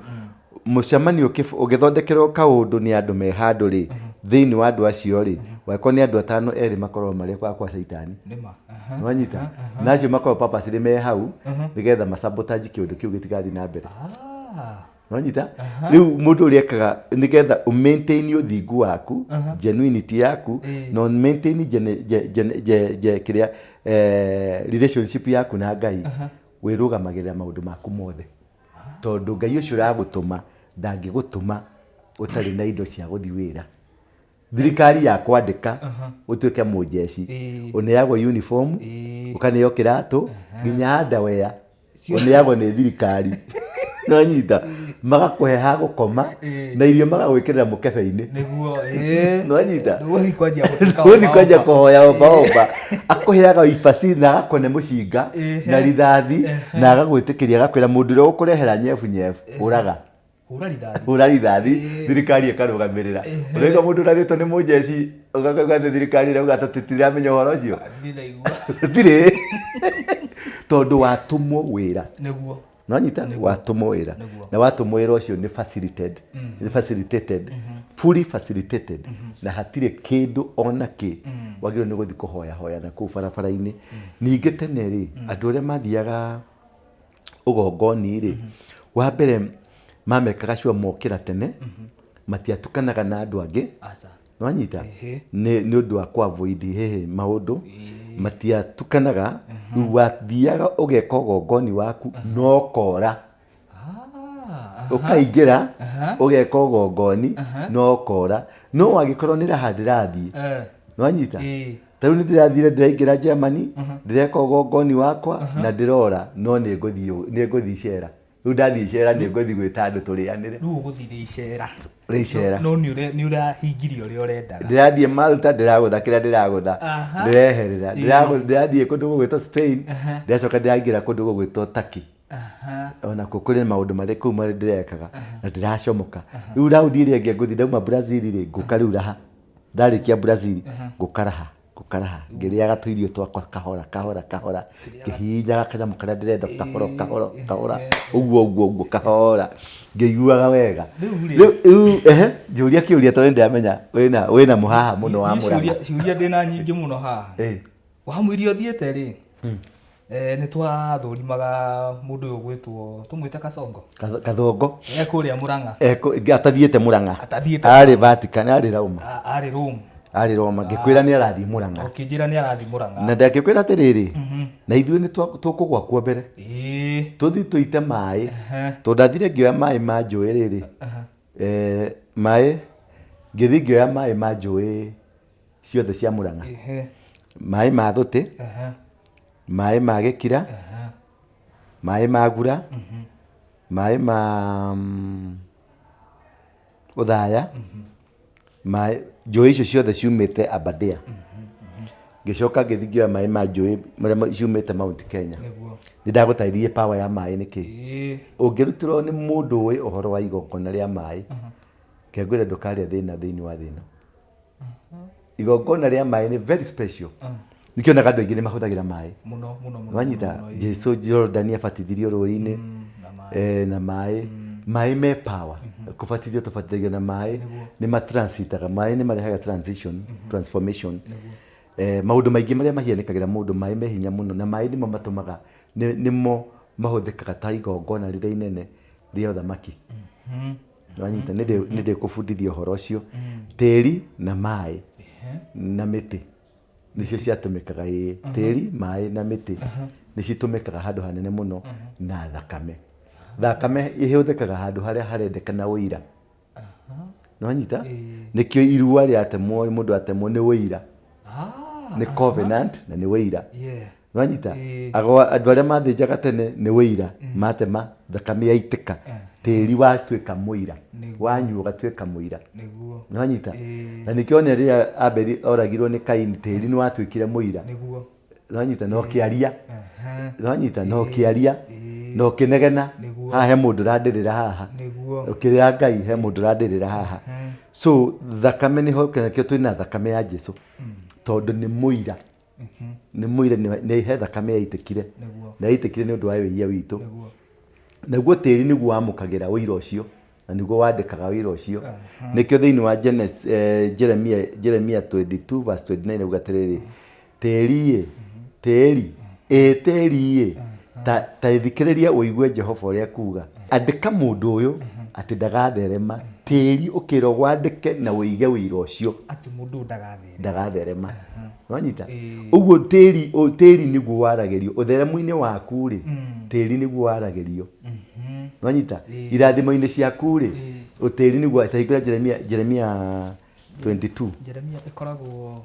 mũcemanio ũgĩthondekerwo kaũndũ nĩ andũ me handũ rĩ thĩinĩ wa andũ acio rĩ wakorwo nĩ andũ 5 erĩ makorwo marĩ kwa caitani nĩwanyita na acio makorwo purposely me hau nĩgetha masabotage kĩũndũ kĩu gĩtigathiĩ na mbere nĩwanyita rĩu mũndũ ũrĩa ekaga nĩgetha ũmaintain ũthingu waku genuinity yaku na maintain kĩrĩa relationship yaku na Ngai wĩrũgamagĩrĩra maũndũ maku mothe tondũ Ngai ũcio ũragũtũma ndangĩgũtũma ũtarĩ na indo cia gũthiĩ wĩra thirikari ya kwandĩka ũtuĩke mũjeci ũneagwo uniform ũkaneyo kĩratũ nginya underwear ũneagwo nĩ thirikari no nyita magakuhe ha gukoma na irio magagwikirira mukebe-ini niguo no nyita niguo kwanja guthi kwanja kuhoya omba akuheaga ibasi na agakone mucinga na rithathi na agagwitikiria agakwira mundu uria ukurehera nyefu uraga hura rithathi thirikari ikarugamirira urega mundu urathetwo ni mujeci ugakauga thirikari irauga tutiramenya uhoro ucio tire tondu watumwo wira niguo no nyita watumwo wira na watumwo wira ucio ni facilitated fully facilitated na hatire kindu ona ki wagiro ni guthi kuhoya hoya na ku barabara-ini ninge tene ri andu aria mathiaga ugongoni ri wa mbere mamekaga sure mokira tene matiatukanaga na andu angi no nyita ni undu wa kuavoid hehe maundu matiatukanaga wathiaga ugeka ugongoni waku no kora ukaingira ugeka ugongoni no kora no wagikorwo ni raha ndirathi no nyita tariu ni ndirathire ndiraingira Germany ndireka ugongoni wakwa na ndirora no ni nguthi cera riu ndathi cera ni nguthi gwita andu turianire riu guthire icera no ni urahingirio uri urendaga ndirathie Malta ndiragutha kira ndiragutha ndireherera ndirathie kundu gugwitwo Spain ndiracoka ndiraingira kundu gugwitwo Turkey ona kukuri maundu mari kuu mari ndirekaga na ndiracomoka riu raundi iria ingi nguthi ndauma Brazil ri nguka riu raha ndarikia Brazil ngukaraha ngiriaga tuirio twakwa kahora kihinyaga kanyamu karia ndirenda kahora uguo kahora ngiguaga wega riu njuria kiuria tondu ndiramenya wina muhaha muno wa Murang'a ciuria ndina nyingi muno haha wamwiri uthiete ri ni twathurimaga mundu uyu gwitwo tumwite Kathongo kuria Murang'a atathiete Murang'a ari Vatican ari Roma ngikwira ni arathi Murang'a ukinjira ni arathi Murang'a na ndakikwira atiriri na ithuĩ ni tukugwa kuo mbere tuthi tuite mai tundathire ngioya mai ma njũĩ riri mai ngithi ngioya mai ma njũĩ ciothe cia Murang'a mai ma Thuti mai ma Gĩkira mai ma Gura mai ma Uthaya mai njũĩ icio ciothe ciumĩte Aberdare ngicoka ngithi ngioya mai ma njũĩ maria ciumĩte Mount Kenya ni ndagũtaithirie power ya mai niki ũngĩrutirwo nĩ mũndũ ũĩ ũhoro wa igongona rĩa mai kengwĩre ndũkarĩa thĩna thĩinĩ wa thĩna igongona rĩa mai ni very special nikionaga andũ aingĩ nĩ mahũthagĩra mai muno wanyita Jesu Jordan abatithirio rũĩ-inĩ na mai me power kubatithio tubatithagio na mai ni matransitaga mai ni marehaga transformation maundu maingi maria mahianikagira mundu mai me hinya muno na mai nimo matumaga nimo mahuthikaga ta igongona rĩrĩa inene rĩa ũthamaki wanyita nĩ ndĩkũbundithia ũhoro ũcio tĩri na mai na mĩtĩ nicio ciatũmĩkaga tĩri mai na mĩtĩ nĩ citũmĩkaga handũ hanene muno na thakame ihũthĩkaga handũ harĩa harendekana ũira nĩwanyita nĩkĩo irua rĩatemwo mũndũ atemwo nĩ ũira nĩ covenant na nĩ ũira nĩwanyita andũ arĩa mathĩnjaga tene nĩ ũira matema thakame yaitĩka tĩri watuĩka mũira wanyua ũgatuĩka mũira nĩwanyita na nĩkĩo ona rĩrĩa Abeli oragirwo nĩ Kaini tĩri nĩ watuĩkire mũira nĩwanyita no kĩaria nĩwanyita no kĩaria no kinegena haha he mundu randirira haha ukiria Ngai he mundu randirira haha so thakame ni ho kenakio twina thakame ya Jesu tondu ni muira ni he thakame yaitikire na yaitikire ni undu wa wĩia witũ naguo tĩri nĩguo wamukagira ũira ũcio na nĩguo wandĩkaga ũira ũcio nĩkĩo thĩinĩ wa Jeremia 22 verse 29 auga atĩrĩrĩ tĩri ta ithikĩrĩria ũigue Jehova ũrĩa kuuga andĩka mũndũ ũyũ atĩ ndagatherema tĩri ũkĩrwo wandĩke na ũige ũira ũcio atĩ mũndũ ndagatherema wanyita ũguo tĩri nĩguo waragĩrio ũtheremu-inĩ waku rĩ tĩri nĩguo waragĩrio wanyita irathimo-inĩ ciaku rĩ tĩri nĩguo tahingũra Jeremia 22 Jeremia ĩkoragwo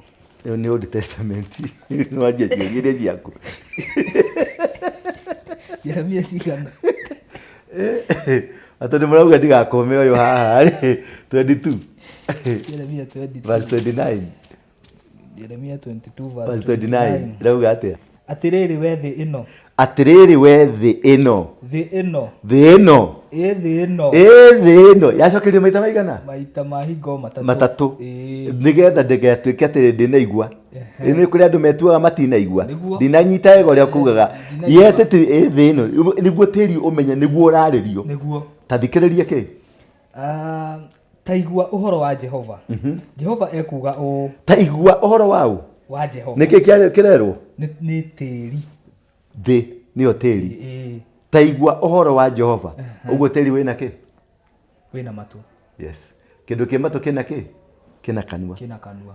ni Old Testament no aje ciũria ciaku Jeremia cigana Atondu murauga ndigakome uyu haha ri 22 Yeremia 20 verse 29 Yeremia 22 verse 29 rauga atia atiriri we thi ino atiriri we thi ino thi ino thi ino thi ino thi ino yacokerio maita maigana maita mahingo matatu nigetha ndigetuike atiri ndinaigua ni kuri andu metuaga matinaigua ndinanyita wega uria kugaga yete thi ino niguo tiri umenya niguo uraririo niguo tathikiririe ki taigua uhoro wa Jehova Jehova ekuga o taigua uhoro wao wa Jehova niki kirerwo ni tiri thi niyo tiri taigua uhoro wa Jehova uguo tiri wina ki wina matu yes kindu ki matu kina ki kina kanua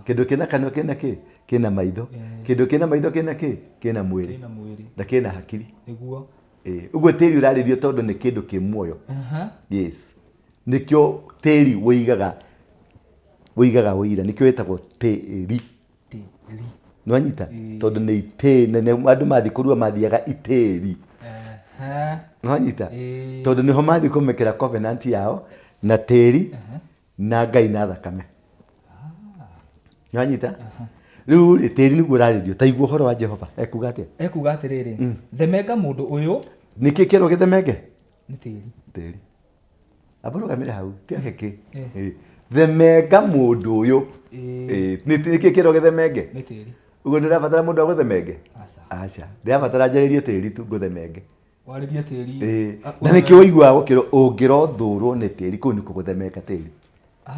kindu kina kanua kina ki kina maitho kindu kina maitho kina ki kina mwiri na kina hakiri niguo uguo tiri uraririo tondu ni kindu ki muoyo yes nikyo tiri wigaga wira nikyo wetagwo tiri nwanyita tondu ni ite nene andu mathi kurua mathiaga itiri nwanyita tondu niho mathi kumekera covenant yao na tiri na Ngai na thakame nwanyita riu ri tiri niguo uraririo taigua uhoro wa Jehova ekuga atiriri themenga mundu uyu niki kero githemenge ni tiri abarugamire hau tia heki themenga mundu uyu niki kero githemenge ni tiri uguo ndirabatara mundu aguthemenge aca ndirabatara njaririe tiri tu nguthemenge waririe tiri na nikio waigua gukiro ungirothurwo ni tiri kuu niko guthemenga tiri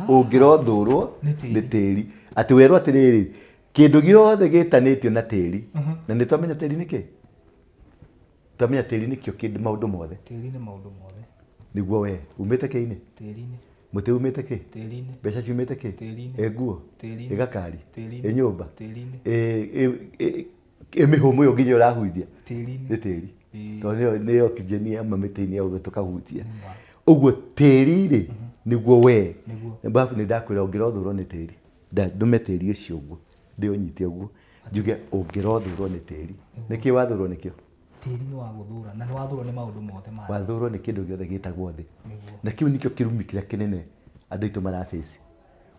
ungirothurwo ni tiri ati werwo atiriri kindu giothe gitanitio na tiri na nitwamenya tiri niki twamenya tiri nikio kindu maundu mothe tiri ni maundu mothe niguo we umite ki-ini tiri-ini muti umite ki tiri-ini mbeca ciumite ki nguo tiri-ini igakari tiri-ini nyumba tiri-ini mihumu yo nginya urahunjia tiri-ini ni tiri tondu ni oxygen ya mamite-ini ya tukahutia uguo tiri ri niguo we bafu ni ndakwira ungirothurwo ni tiri ndume tiri ucio uguo ndi unyite uguo njuge ungirothurwo ni tiri niki wathurwo nikio tiri ni wa guthura na ni wathurwo ni maundu mothe ma wathurwo ni kindu giothe gitagwo thi na kiu nikio kirumi kiria kinene andu itu maraface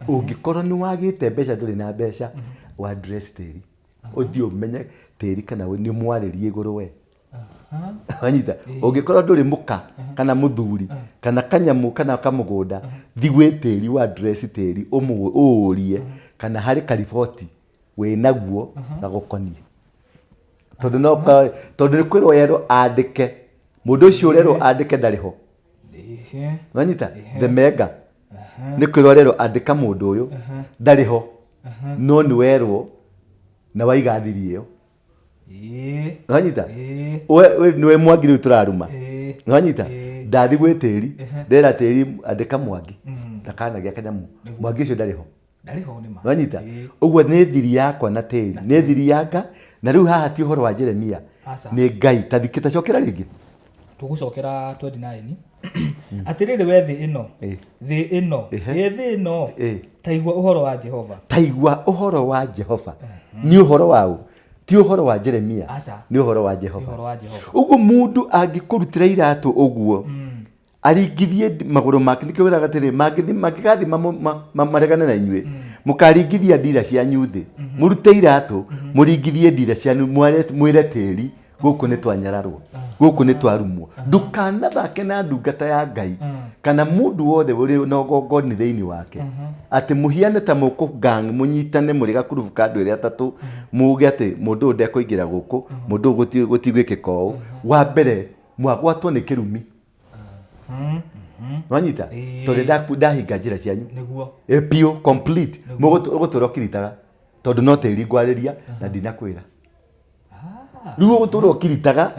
ungikorwo ni wagite mbeca nduri na mbeca wa address tiri uthio umenye tiri kana ni mwaririe iguru we wanyita ungikorwo nduri muka kana muthuri kana kanyamu kana kamugunda thigwe tiri wa address tiri uurie kana hari kariboti we naguo na gukonie tondu ni kwirwo yerwo andike mundu ucio urerwo andike ndariho wanyita themenga ni kwirwo rerwo andika mundu uyu ndariho no ni werwo na waiga thiri iyo wanyita we niwe mwangi riu turaruma wanyita ndathi gwi tiri ndera tiri andika mwangi ndakanagia kanyamu mwangi ucio ndariho wanyita uguo ni thiri yakwa na tiri ni thiri yanga na riu haha ti uhoro wa Jeremia ni Ngai tathikita cokera ringi tugucokera 29 atiriri we thi ino thi ino taigua uhoro wa Jehova ni uhoro wao ti uhoro wa Jeremia ni uhoro wa Jehova uguo mundu angikurutira iratu uguo aringithie maguru make nikio wiraga tiri magigathi maregane na inyue mukaringithia ndira cia nyuthi murute iratu muringithie ndira cia mwire tiri guku ni twanyararwo guku ni twarumwo ndukanathake na ndungata ya Ngai kana mundu wothe uri na gogoni thiini wake ati muhiane ta mukugang munyitane muri gakurubu ka andu iria atatu muge ati mundu ndekuingira guku mundu gutigwikika uu wa mbere mwagwatwo ni kirumi wanyita tondu ndahinga njira cianyu niguo pio complete mugutura kiritaga tondu no tiri ngwariria na ndinakwira riu ugutura kiritaga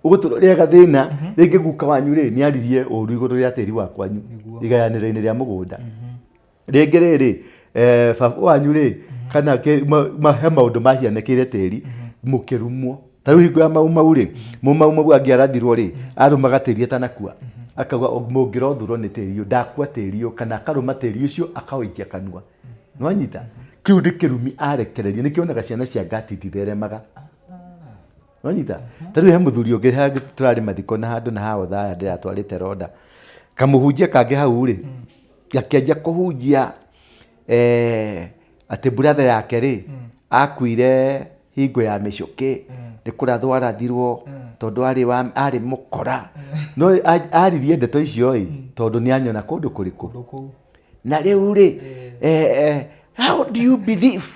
ugutura riega thina ringi guka wanyu ri ni aririe uru iguru ria tiri wakwanyu igayaniro-ini ria mugunda ringi riri baba wanyu ri kana mahe maundu mahianekire tiri mukirumwo tariu hingo ya mau ri mau angiarathirwo ri arumaga tiri atanakua akauga mungirothurwo ni tiri ndakua tiri kana akaruma tiri ucio akawaikia kanua nwanyita kiu ndi kirumi arekereria nikionaga ciana cia ngati titheremaga Wanyita tariu he muthuri ungi ha turari mathiko na handu na hao thaya ndiratwarite roda kamuhunjia kangi hau ri gakianjia kuhunjia ati brother yake ri akuire hingo ya micuki ni kurathwo arathirwo tondu ari mukora no aririe ndeto icio tondu ni anyona kundu kuriku na riu ri how do you believe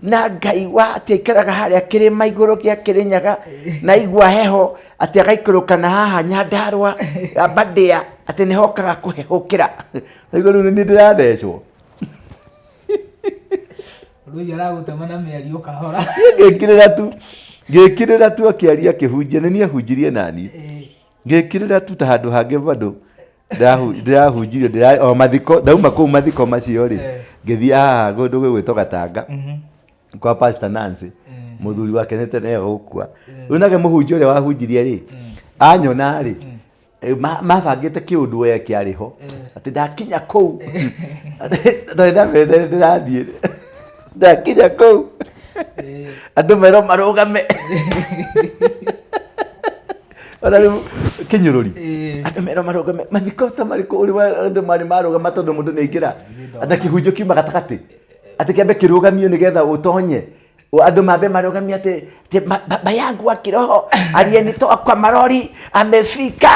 na Ngai wa ati aikaraga haria kirima iguru gia Kirinyaga na igua heho ati agaikuruka na haha Nyandarua Abadia ati ni hokaga kuhehukira iguru ni ndirathecwo Ruja la gutamana miario kahora ngikirira tu akiaria kihunjia ni ni ahunjirie nani ngikirira tu ta handu hange bado ndirahunjirio o mathiko ndauma kuu mathiko macio ri ngithia haha gundu gwitwo Gatanga kwa Pastor Nancy muthuri wake nete nayo gukua unage muhunjia uria wahunjirie ri anyona ri mabangite kiundu we kiariho ati ndakinya kuu nda methe ndirathie ndakinya kuu andu mero marugame ona kinyururi andu mero marugame mathiko ta mariko uri andu mari marugama tondu mundu ni ingira anda kihunjio kiuma gatagati ati kiambe kirugamio nigetha utonye andu mambe marugamia ati baba yangu wa kiroho aliyenitoa kwa marori amefika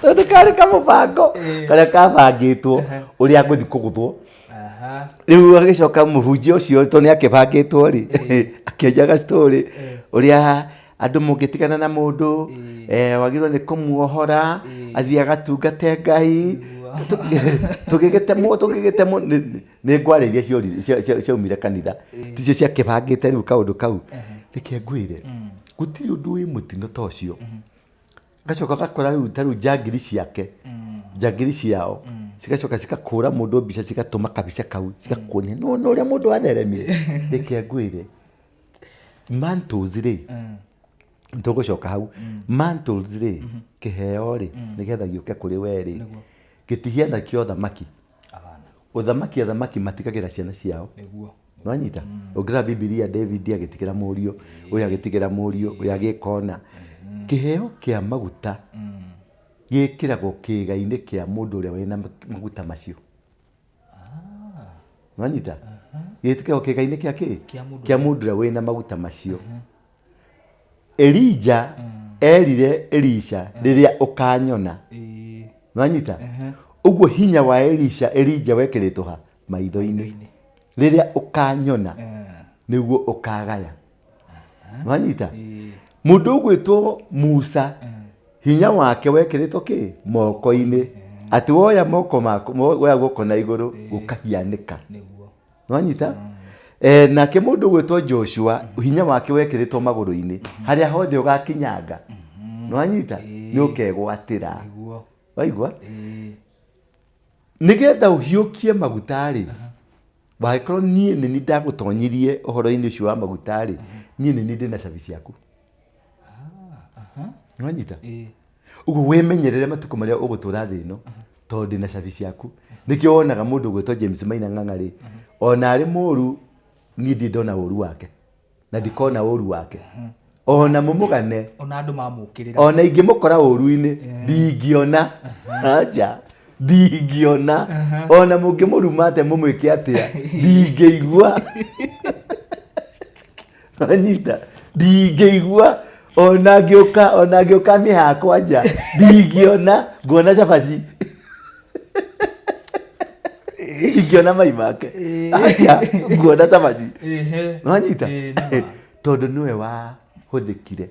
tondu kari kamubango karia kabangitwo uria nguthi kuguthwo riu agicoka muhunjia ucio to ni akibangitwo ri akienjaga story uria andu mungitigana na mundu wagirwo ni kumuohora athiaga tungate Ngai tugigitemo ni ngwariria ciaumire kanitha ticio ciakibangite riu kaundu kau reke ngwire gutiri undu wi mutino ta ucio gacoka gakora riu taru jagiri ciake jagiri ciao cigacoka cikakura mundu mbica cigatuma kabica kau cigakuonia no uria mundu atheremire reke ngwire mantles ri ntugucoka hau mantles ri kiheo ri nigetha giuke kuri we ri gitihiana kio thamaki uthamaki matikagira ciana ciao niguo nwanyita ugira Biblia David agitikira murio uyu agitikira murio uyu agikona kiheo kia maguta gikiragwo kiga-ini kia mundu uria wina maguta macio nwanyita gitikiragwo kiga-ini kia kia mundu uria wina maguta macio Elijah erire Elisha riria ukanyona nwanyita uguo hinya wa Elijah wekiritwo ha maitho-ini riria ukanyona niguo ukagaya nwanyita mundu ugwitwo Musa hinya wake wekiritwo ki moko-ini ati woya moko mako woya guko na iguru gukahianika niguo nwanyita nake mundu ugwitwo Joshua hinya wake wekiritwo maguru-ini haria hothe ugakinyanga nwanyita ni ukegwatira niguo waigua nigetha uhiukie magutari wakorwo nie ni ndagutonyirie uhoro-ini ucio wa magutari nie ni ndina cabi ciaku nwanyita uguo wimenyerere matuko maria ugutura thi ino tondu na cabi ciaku nikio wonaga mundu gwitwo James Maina Ng'ang'ari ona ari muru nie ndona uru wake na ndikona uru wake ona mumugane ona andu mamukirira ona ingimukora uru-ini ndingiona aja ndingiona ona mungimurumate mumwike atia ndingeigua anyita ndingeigua ona ngioka mihakwa nja ndingiona nguona cabaci ndingiona mai make aja nguona cabaci anyita tondu niwe wa huthikire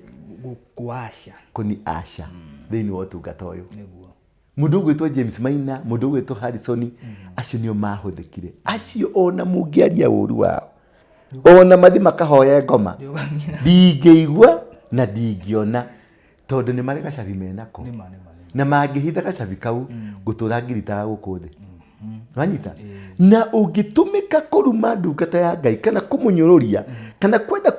kuasha kuni asha thiini wa utungata uyu niguo mundu gwitwo James Maina mundu gwitwo Harrison acio nio mahuthikire acio ona mungiaria uru wao ona mathi makahoya ngoma ndingeigua na ndingiona tondu ni mari gacabi menako na mangihitha gacabi kau gutura ngiritaga guku thi Wanyita na ũngĩtũmĩka kũruma ndungata ya Ngai kana kũmũnyũrũria kana kwenda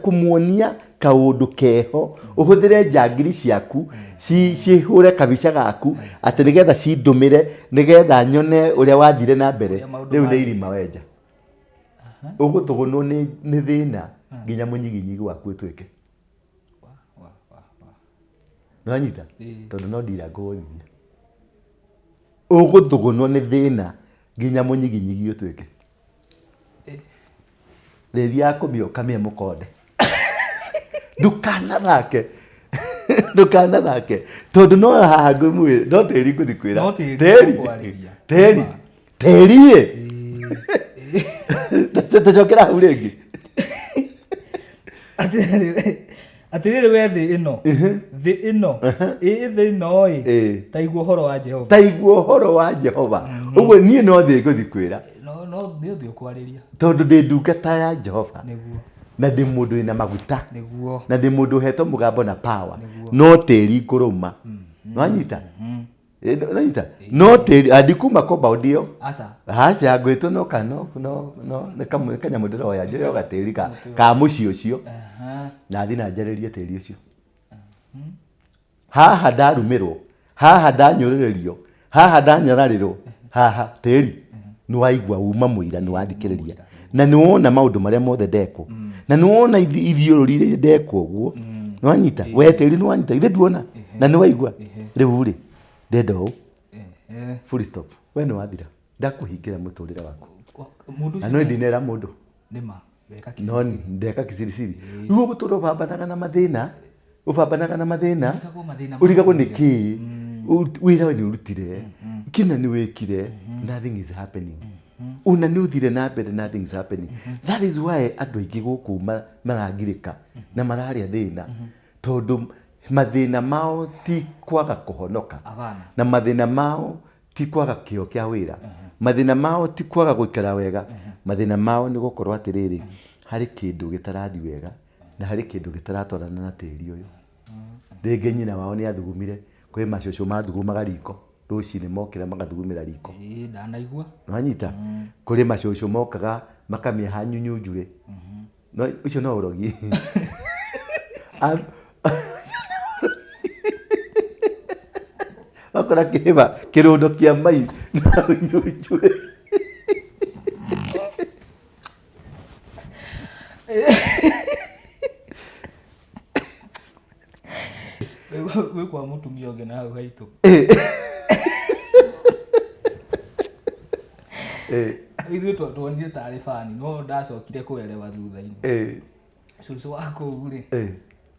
kumuonia kaũndũ keho ũhũthĩre njangiri ciaku cihũre kabica gaku atĩ nĩgetha cindũmĩre nĩgetha nyone ũrĩa wathire na mbere rĩu nĩ irima wenja ũgũthũgũnwo nĩ thĩna nginya mũnyiginyigi waku ũtuĩke nĩwanyita tondũ no ndirango gũthithia ũgũthũgũnwo nĩ thĩna nginya mũnyiginyigi ũtuĩke rĩthia kũmĩoka mĩe mũkonde ndũkanathake tondũ no haha ngũmwĩra no tĩri ngũthi kwĩra tĩri tacokera hau rĩngĩ atĩrĩrĩ we thĩ ĩno taigua ũhoro wa Jehova ũguo niĩ no thĩ ngũthi kwĩra no nĩ ũthĩ ũkwarĩria tondũ ndĩ ndungata ya Jehova na ndĩ mũndũ wĩna maguta na ndĩ mũndũ ũhetwo mũgambo na power no tĩri ngũrũma nĩwanyita no tĩri andikuma compound ĩyo aca ngwĩtwo no nĩ kanyamũ ndĩroya njoya gatĩri ka mũciĩ ũcio na thiĩ na njarĩrie tĩri ũcio haha ndarumĩrwo haha ndanyũrĩrĩrio haha ndanyararĩrwo haha tĩri nĩwaigua uma mũira nĩwathikĩrĩria na nĩwona maũndũ marĩa mothe ndekwo na nĩwona ithiũrũri iria ndekwo ũguo nĩwanyita we tĩri nĩwanyita ithe nduona na nĩwaigua rĩu rĩ ndenda ũũ full stop we nĩwathira ndakũhingĩra mũtũrĩre waku na no ndinera mũndũ no ndeka kicirisiri rĩu ũgũtũra ũbambanaga na mathĩna ũrigagwo nĩ kĩĩ wĩra we nĩũrutire kĩna nĩwĩkire nothing is happening una nĩũthire na mbere nothing is happening that is why andũ aingĩ gũkũ marangirĩka na mararĩa thĩna tondũ mathĩna mao ti kwaga kũhonoka na mathĩna mao ti kwaga kĩo kĩa wĩra mathĩna mao ti kwaga gũikara wega mathĩna mao nĩ gũkorwo atĩrĩrĩ harĩ kĩndũ gĩtarathi wega na harĩ kĩndũ gĩtaratwarana na tĩri ũyũ rĩngĩ nyina wao nĩ athugumire kwĩ macũcũ mathugumaga riko rũcinĩ mokĩra magathugumĩra riko ndanaigua nĩwanyita kũrĩ macũcũ mokaga makamĩeha nyunyu njure ũcio no ũrogi akora kĩrũndo kĩa mai na nyunyu njure we kwa mũtumia ũngĩ na hau haitũ ithuĩ tuonire tarĩ bani no ndacokire kũerewa thutha-inĩ cũcũ wa kũu rĩ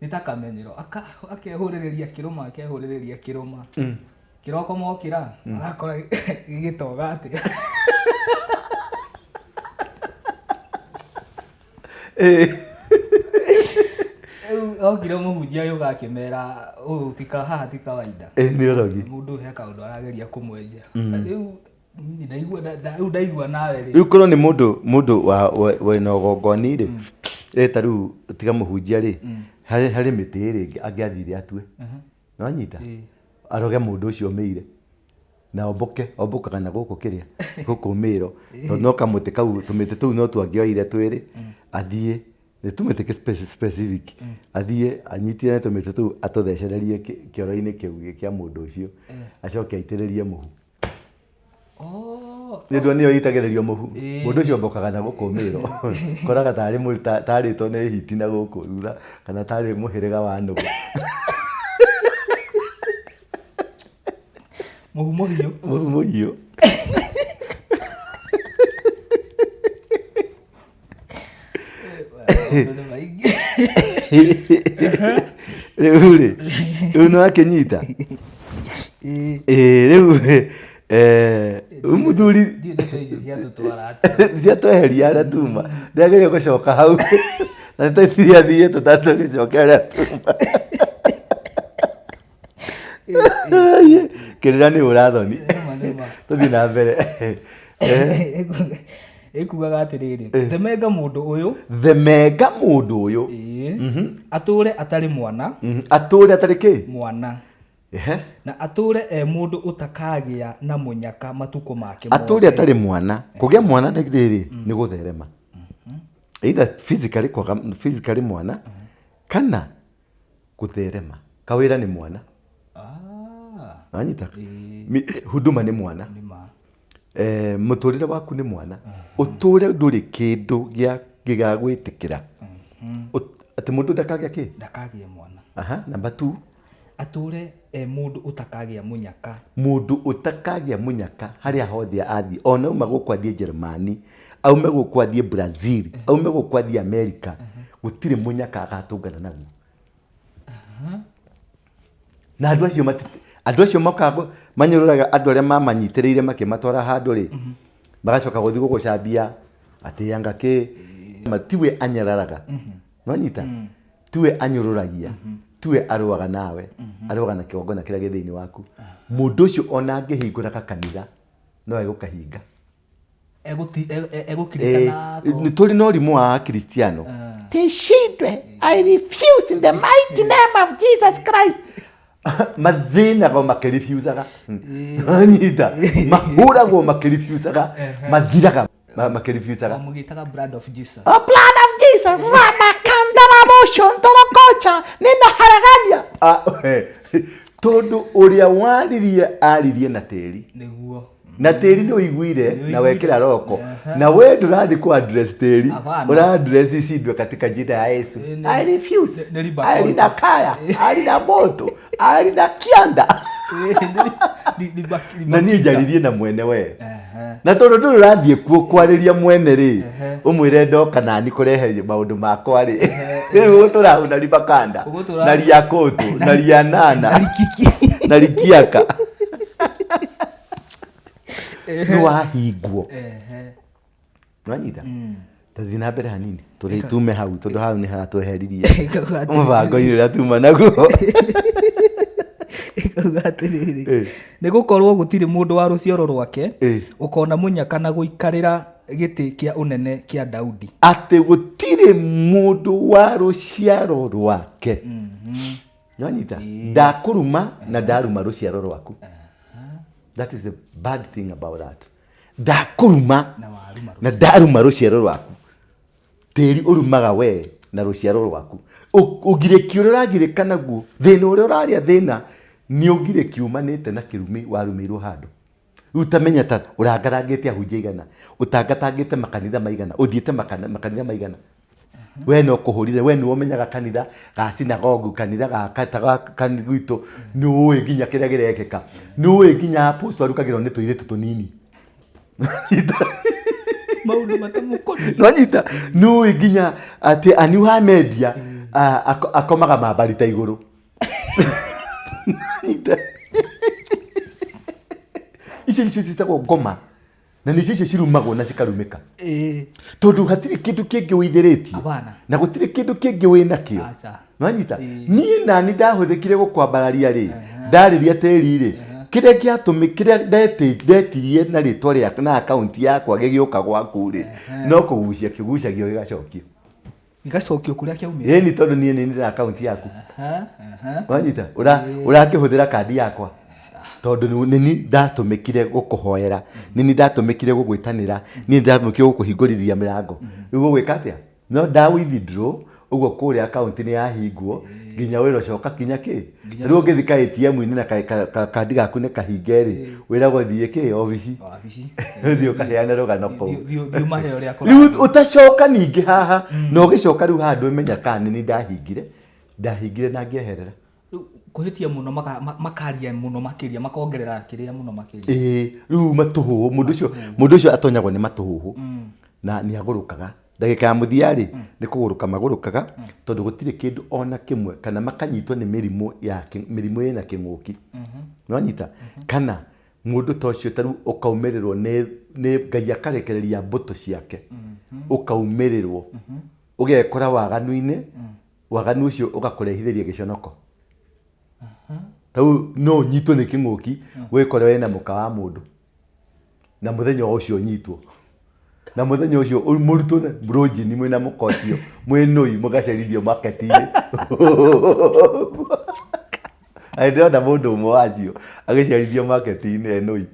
nĩ ta kamenyero akehũrĩrĩria kĩrũma kĩroko mokĩra arakora gĩgĩtoga atĩa okire mũhunjia ũyũ gakĩmera ũũ haha ti kawaida nĩ ũrogi mũndũ he kaũndũ arageria kũmwenja rĩu ndaigua nawe rĩ rĩu korwo nĩ mũndũ wĩna ũgongoni rĩ ta rĩu tiga mũhunjia rĩ harĩ mĩtĩ ĩrĩ angĩathire atue nĩwanyita aroge mũndũ ũcio ũmĩire na ombũkaga na gũkũ kĩrĩa gũkũ mĩro tondũ no kamũtĩ kau tũmĩtĩ tũu no twangĩoire twĩrĩ athiĩ nĩ tũmĩtĩ specific athiĩ anyitire tũmĩtĩ tũu atũthecererie kĩoro-inĩ kĩu kĩa mũndũ ũcio acoke aitĩrĩrie mũhu nĩndua nĩyo itagĩrĩrio mũhu mũndũ ũcio ombokaga na gũkũ mĩro koraga tarĩtwo nĩ hiti na gũkũ thutha kana tarĩ mũhĩrĩga wa nũgũ mũhu mũhiũ rĩu nĩwakĩnyita rĩu mũthuri ciatweheria arĩa tuma ndĩagĩrĩire gũcoka hau na nĩtũthiathiĩ tũtatũgĩcokia arĩa tuma kĩrĩra nĩ ũrathoni tũthiĩ na mbere ĩkugaga atĩrĩrĩ themenga mũndũ ũyũ atũre atarĩ mwana atũre atarĩ kĩ mwana na atũre mũndũ ũtakagia na mũnyaka matukũ make atũre atarĩ mwana kũgĩa mwana rĩrĩ nĩ gũtherema either physically mwana kana gũtherema kawĩra nĩ mwana anyita huduma nĩ mwana mũtũrĩre waku nĩ mwana ũtũre ndũrĩ kĩndũ gĩgagwĩtĩkĩra atĩ mũndũ ndakagĩa mwana number 2 atũre mũndũ ũtakagia mũnyaka harĩa hothe athiĩ ona uma gũkũ athiĩ Germany aume gũkũ athiĩ Brazil aume gũkũ athiĩ America gũtirĩ mũnyaka agatũngana naguo na andũ acio mokaga manyũrũraga andũ arĩa mamanyitĩrĩire makĩmatwara handũ rĩ magacoka gũthiĩ gũgũcambia atĩ Yanga tiwe anyararaga nonyita tiwe anyũrũragia tiwe arũaga nawe arũaga na kĩgongona kĩrĩa gĩ thĩinĩ waku mũndũ ũcio ona angĩhingũra kanitha no egũkahinga egũkirikana tũrĩ na ũrimũ wa Kristiano tishindwe I refuse in the mighty name of Jesus Christ mathĩnaga makĩrefusaga anyita mahũragwo makĩrefusaga mathiraga makĩrefusaga mũgĩtaga blood of Jesus ramakandara motion torokocha nina haragania tondũ ũrĩa aririe na tĩri nĩguo na tĩri nĩ ũiguire na wekĩra roko na we ndũrathiĩ ku address tĩri ũra address ici katika jina ya Yesu I refuse alina kaya alina moto alina kianda na niĩ njaririe na mwene we na tondũ ndũrĩ ũrathiĩ kuo kwarĩria mwene rĩ ũmwĩre ndoka nani kũrehe maũndũ makwa rĩ rĩu tũrahuna ribakanda na ria kũtũ na ria nana na rikiaka nĩ wahingwo nwanyita tathiĩ na mbere hanini tũrĩ tume hau tondũ hau nĩ haratweheririe mũbango-inĩ ũrĩa tuma naguo nĩ gũkorwo gũtirĩ mũndũ wa rũciaro rwake ũkona mũnyaka na gũikarĩra gĩtĩ kĩa ũnene kĩa Daudi atĩ gũtirĩ mũndũ wa rũciaro rwake nwanyita ndakũruma na ndaruma rũciaro rwaku. That is the bad thing about that. Ndakũruma na ndaruma rũciaro rwaku. Tĩri ũrumaga we na rũciaro rwaku. Ũgirĩki ũrĩa ũragirĩka naguo thĩna ũrĩa ũrarĩa thĩna nĩ ũgirĩki umanĩte na kĩrumi warumĩirwo handũ. Rĩu tamenya ta ũrangarangĩte ahunjia igana ũtangatangĩte makanitha maigana ũthiĩte makanitha maigana we no kũhũrire we nĩ ũmenyaga kanitha ga sinagogu kanitha ga kanitha gwitũ nĩ ũĩ nginya kĩrĩa gĩrekĩka nĩ ũĩ nginya apostle arukagĩrwo nĩ tũirĩtu tũnini maũndũ matamũkoniĩ nonyita nĩ ũĩ nginya atĩ aniuha media akomaga mambarita igũrũ icio nĩcio ciĩtagwo ngoma na nĩcio icio cirumagwo na cikarumĩka tondũ hatirĩ kĩndũ kĩngĩ wĩithĩrĩtie na gũtirĩ kĩndũ kĩngĩ wĩnakĩo nanyita niĩ nani ndahũthĩkire gũkwambararia rĩ ndarĩria tĩri rĩ kĩrĩa ndetirie na rĩtwa rĩakwa na akaunti yakwa gĩgĩũka gwaku rĩ no kũgucia kĩgucagio gĩgacokio kũrĩa kĩaumĩra ĩni tondũ niĩ nĩ na akaunti yaku nanyita ũrakĩhũthĩra kandi yakwa tondũ nĩ ndatũmĩkire gũkũhoera nĩ ndatũmĩkire gũgwĩtanĩra nĩ ndatũmĩkire gũkũhingũrĩria mĩrango rĩu gũgwĩka atĩa no withdraw ũguo kũrĩa akaunti nĩ yahingwo nginya wĩra ũcoka kinya kĩ rĩu ũngĩthi ka ATM-inĩ na kandi gaku nĩ kahinge rĩ wĩragwo thiĩ kĩ obici ũthiĩ ũkaheane rũgano kũu rĩu ũtacoka ningĩ haha na ũgĩcoka rĩu handũ ũmenya kana nĩ ndahingire na ngĩeherera kũhĩtia mũno makaria mũno makĩria makongerera kĩrĩa mũno makĩria rĩu matũhũhũ mũndũ ũcio atonyagwo nĩ matũhũhũ na nĩ agũrũkaga ndagĩka ya mũthia rĩ nĩ kũgũrũka magũrũkaga tondũ gũtirĩ kĩndũ ona kĩmwe kana makanyitwo nĩ mĩrimũ ĩna kĩng'ũki nĩwanyita kana mũndũ ta ũcio tarĩu ũkaumĩrĩrwo nĩ Ngai akarekereria mbũtũ ciake ũkaumĩrĩrwo ũgekora waganu-inĩ waganu ũcio ũgakũrehithĩria gĩconoko tau no ũnyitwo nĩ kĩng'ũki wĩkore wĩna mũka wa mũndũ na mũthenya ũcio ũnyitwo na mũthenya ũcio mũrutwo brojini mwĩna mũka ũcio mwĩnũi mũgacerithio market-inĩ ndĩrona mũndũ ũmwe wacio agĩciarithio market-inĩ Enoi.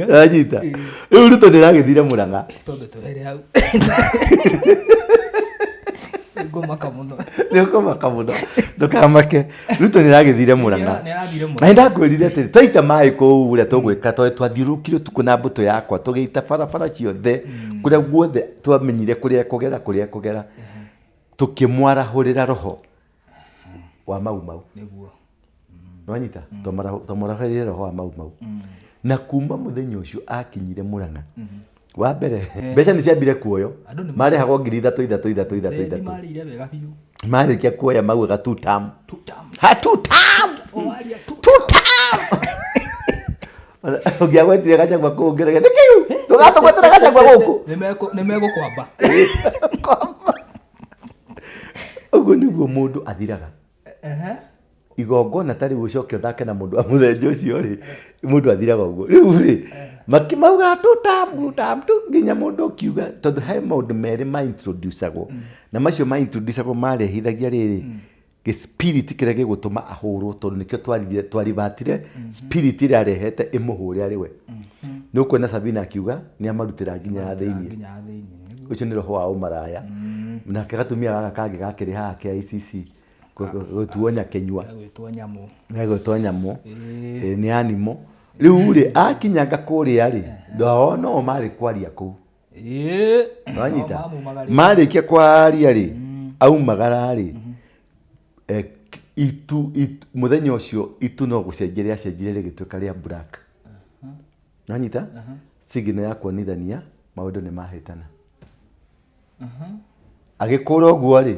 Wanyita rĩu Ruto nĩragĩthire Mũrang'a tondũ tũrere hau ngũmaka mũno nĩũkũmaka mũno ndũkamake. Ruto nĩragĩthire Mũrang'a nĩarathire na nĩndakwĩrire atĩrĩ twaita maĩ kũu ũrĩa tũgwĩka twathiũrũrũkire ũtukũ na mbũtũ yakwa tũgĩita barabara ciothe kũrĩa guothe twamenyire kũrĩa kũgera tũkĩmwarahũrĩra roho wa Mau nĩguo nĩwanyita twamwarahũrĩre roho wa Mau na kuma mũthenya ũcio akinyire Mũrang'a wa mbere mbeca nĩciambire kuoyo marĩhagwo 3,300 marĩire wega biũ marĩkia kuoya maugaga 2 term ũngĩagwetire Gachagua kũu ngerege nĩ kĩu ndũgatũgwetera Gachagua gũkũ nĩmegũkwamba ũguo nĩguo mũndũ athiraga igongona tarĩ gũcoke ũthake na mũndũ wa mũthenya ũcio rĩ mũndũ athiraga ũguo rĩu rĩ makĩmauga tutamu nginya mũndũ ũkiuga tondũ he maũndũ merĩ ma-introduce-agwo na macio ma-introduce-agwo marehithagia rĩrĩ gĩ-spirit kĩrĩa gĩgũtũma ahũrwo tondũ nĩkĩo twaribatire spirit ĩrĩa arehete ĩmũhũre arĩ we nĩũkuona Sabina akiuga nĩamarutĩra nginya thĩinĩ ũcio nĩ roho wa ũmaraya nake gatumia gaka kangĩ gakĩrĩ haha kĩa ICC gũtuo nyakenyua gwĩtwo nyamũ nĩ animal rĩu rĩ akinyanga kũrĩa rĩ ndao no marĩ kwaria kũu wanyita marĩkia kwaria rĩ aumagara rĩ mũthenya ũcio itu no gũcenjia acenjire rĩgĩtuĩka rĩa black wanyita signal ya kuonithania maũndũ nĩ mahĩtana agĩkũra ũguo rĩ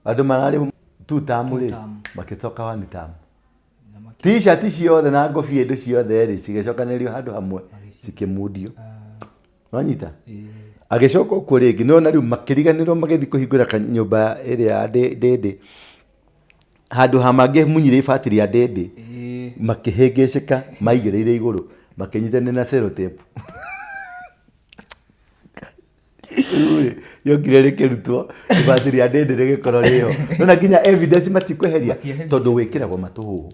andũ mararĩ 2 term rĩ magĩcoka 1 term t-shirt ciothe na ngobia indo ciothe rĩ cigĩcokanĩrio handũ hamwe cikĩmundio wanyita agĩcoka ũkuo rĩngĩ nĩona rĩu makĩriganĩrwo magĩthiĩ kũhingũra kanyũmba ĩrĩa ndĩndĩ handũ ha mangĩmunyire ibati rĩa ndĩndĩ makĩhĩngĩcĩka maigĩrĩire igũrũ makĩnyitania na sellotape yokire rĩkĩrutwo ibati rĩa ndĩndĩ rĩgĩkorwo rĩho nona nginya evidence matikweheria tondũ wĩkĩragwo matũhũhũ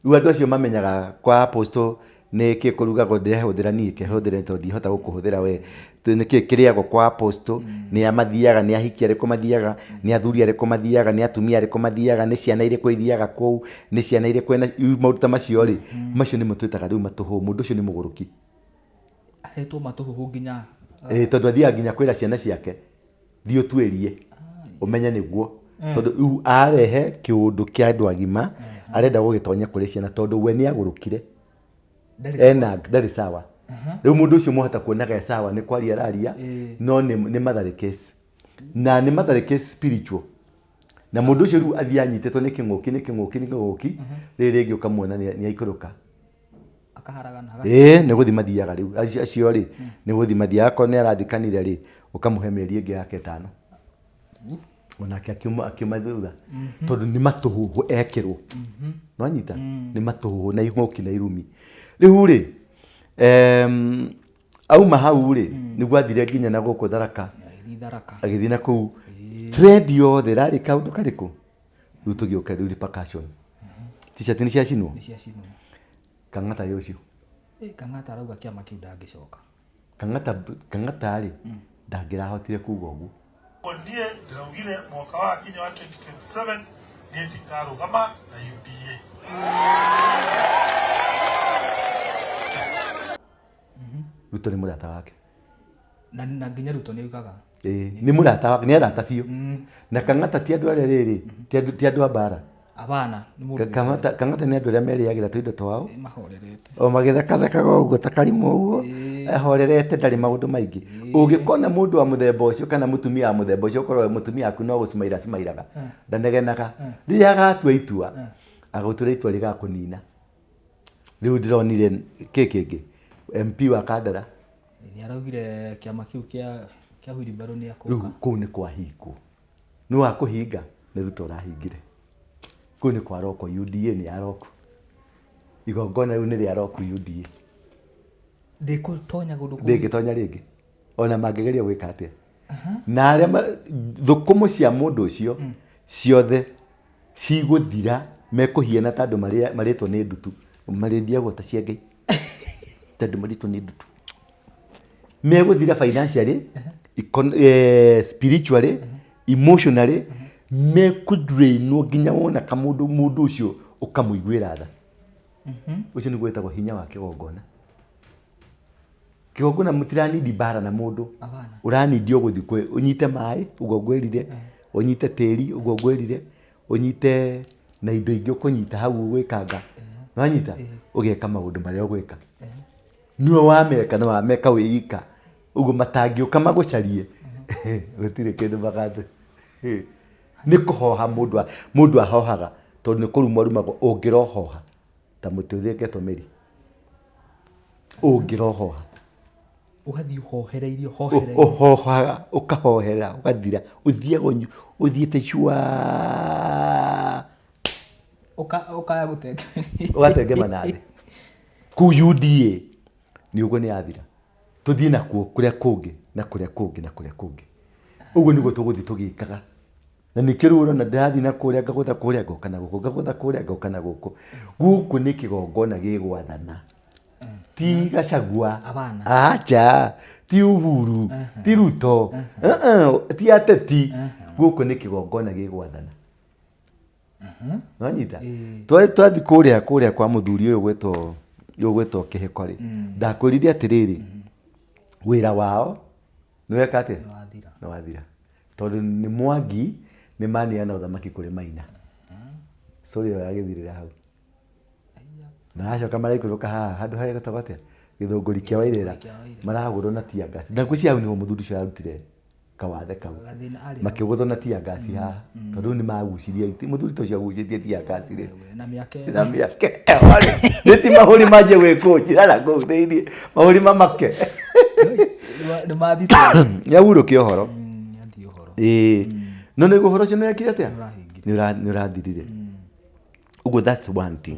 rĩu andũ acio mamenyaga kwa apostle nĩ kĩ kũrugagwo ndĩrehũthĩra niĩ kĩhũthĩre tondũ ndihota gũkũhũthĩra we nĩ kĩ kĩrĩagwo kwa apostle nĩ amathiaga nĩ ahiki arĩkũ mathiaga nĩ athuri arĩkũ mathiaga nĩ atumia arĩkũ mathiaga nĩ ciana irĩkũ ithiaga kũu nĩ ciana irĩkũ na maũndũ macio rĩ macio nĩ mũtwĩtaga rĩu matũhũhũ mũndũ ũcio nĩ mũgũrũki ahetwo matũhũhũ nginya tondũ athiaga nginya kwĩra ciana ciake thiĩ ũtuĩrie ũmenye nĩguo tondũ rĩu arehe kĩũndũ kĩa andũ agima arenda gũgĩtonya kũrĩ ciana tondũ we nĩ agũrũkire ena ndarĩ sawa rĩu mũndũ ũcio mũhota kuonaga sawa nĩ kwaria araria no nĩ matharĩ case na nĩ matharĩ case spiritual na mũndũ ũcio rĩu athiĩ anyitĩtwo nĩ kĩng'ũki rĩrĩ rĩngĩ ũkamuona nĩ aikũrũka nĩ gũthiĩ mathiaga rĩu acio rĩ nĩ gũthiĩ mathiaga akorwo nĩ arathikanire rĩ ũkamũhe mĩeri ĩngĩ yake 5 onake akiuma thutha tondũ nĩ matũhũhũ ekĩrwo nwanyita nĩ matũhũhũ na ing'ũki na irumi rĩu rĩ auma hau rĩ nĩguo athire nginya na gũkũ Tharaka agĩthiĩ na kũu trend yothe rarĩ kaũndũ karĩkũ rĩu tũgĩũka rĩu repercussion t-shirt nĩ ciacinwo Kang'ata ũcio Kang'ata arauga kĩama kĩu ndangĩcoka Kang'ata rĩ ndangĩrahotire kuuga ũguo niĩ ndĩraugire mwaka wa kinya wa 2027 niĩ ndikarũgama na UDA Ruto nĩ mũrata wake na nginya Ruto nĩ ugaga nĩ mũrata wake nĩ arata biũ na Kang'ata ti andũ arĩa rĩrĩ ti andũ a mbara abana Kang'ata nĩ andũ arĩa merĩagĩra tũindo twao mahorerete o magĩthekathekaga ũguo ta Karimũ ũguo ahorerete ndarĩ maũndũ maingĩ ũngĩkona mũndũ wa mũthemba ũcio kana mũtumia wa mũthemba ũcio ũkorwo mũtumia waku no gũcimairaga ndanegenaga rĩrĩa agatua itua agũtua itua rĩgakũnina rĩu ndĩronire kĩngĩ MP wa Kandara nĩ araugire kĩama kĩu kĩa Wilbaro nĩ akũka rĩu kũu nĩ kwahingwo nĩ wa kũhinga nĩ Ruto ũrahingire kũu nĩ kwa roko UDA nĩ aroko igongona rĩu nĩ rĩa roko UDA ndĩkũtonya gũndũ kũu ndĩngĩtonya rĩngĩ ona mangĩgeria gwĩka atĩa na aria thukumu cia mundu ucio ciothe ciguthira mekuhiana tandu maritwo ni ndutu marindiagwo ta cia Ngai tandu maritwo ni ndutu meguthira financially spiritually emotionally mekudrainwo nginya wona mundu ucio ukamuiguira tha ucio ni gwetagwo hinya wa kigongona. Kigongona mutirani bara na mundu uranidio guthikwe unyite mai ugogwerire unyite tiri ugogwerire unyite na indo ingĩ ukunyita hau gwikanga wanyita ugeka maundu maria ugwika niwe wameka na wameka wika ugo matangiuka magucarie gutire kindu magate ni kuhoha mundu ahohaga tondu ni kurumwa rumagwo ungirohoha ta muti utheketwo meri ungirohoha ugathi hohereirio hohaga ukahohera ugathira uthiago uthiete shua ukaya gutenge ugatenge manade ku UDA ni ugo ni athira tuthie nakuo kuria kungi na kuria kungi na kuria kungi ugo niguo tuguthi tugikaga na nikio urona ndathi na kuria ngagutha kuria ngoka na guku ngagutha kuria ngoka na guku guku ni kigongona gigwathana ti Gachagua acha ti Uhuru ti Ruto ti ateti guku ni kigongona gigwathana wanyita twathi kuria kwa muthuri uyu gwetwo Kihikori ndakwirithia atiriri wira wao niweka atia no wathira tondu ni Mwangi ni maniana uthamaki kuri Maina sorry yagithirira hau na acoka maraikuruka haha handu haria gatagwo atia githunguri kia Wairira maragurwo na tia gas na ngwiciria hau niho muthuri ucio yarutire kawathe kau makiguthwo na tia gas haha tondu ni maguciria iti muthuri ucio agucirie tia gas ri na miake niti mahuri maje gwikwo njirara kuu thiini mahuri mamake ni mathito yaguruke uhoro no ni guhoro cio ni atia ni urathirire ugo that's one thing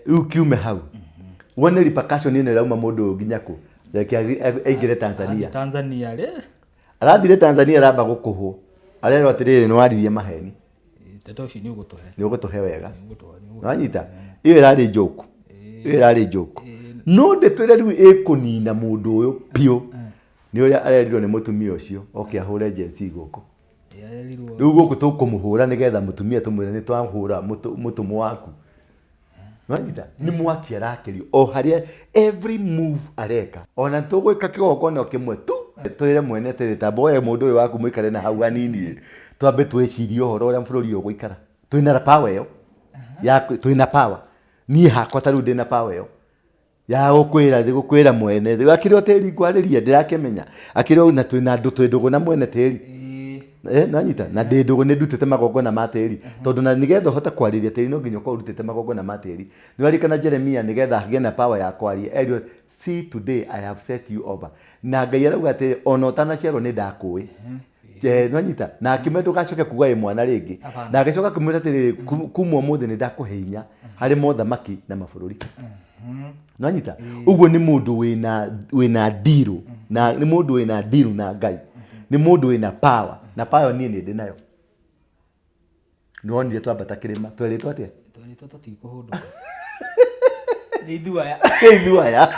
ukiume hau wone repercussion ine rauma mundu nginya ku yake aingire Tanzania ri arathire Tanzania ramba gukuhwo arero atiriri no aririe maheni teto ci ni ugutuhe wega wanyita iyo irari joke no ndetwire riu ikunina mundu uyu pio ni uria arerirwo ni mutumia ucio oke ahure agency guku riu guku tukumuhura nigetha mutumia tumwire ni twahura mutumu waku wanyita ni mwaki arakirio o haria every move areka ona tugwika kigongona kimwe tu twire mwene tiri tamboye mundu uyu waku mwikare na hau anini twambe twicirie uhoro uria bururi ugwikara twina power yo ya twina power ni hakwa taru ndina power yo ya gukwira mwene akiri tiri kwariria ndirakimenya akiri na twina andu twindugu na mwene tiri nanyita na ndindugu ni ndutite magongona ma tiri tondu na nigetha hota kwariria tiri no nginya ukorwo rutite magongona ma tiri ni warikana Jeremia nigetha agie na power ya kwaria erio see today I have set you over na Ngai arauga atiri ona utanaciarwo ni ndakui nanyita na akimetu gacoke kuga mwana ringi na agacoka kumwira atiri kumwa muthi ni ndakuheinya hari mothamaki na mabururi nanyita uguo ni mundu wina diru na ni mundu wina diru na Ngai ni mundu wina power na power ni ndinayo nonire twambata kirima tweritwo atia tutikuhunduka ni ithuaya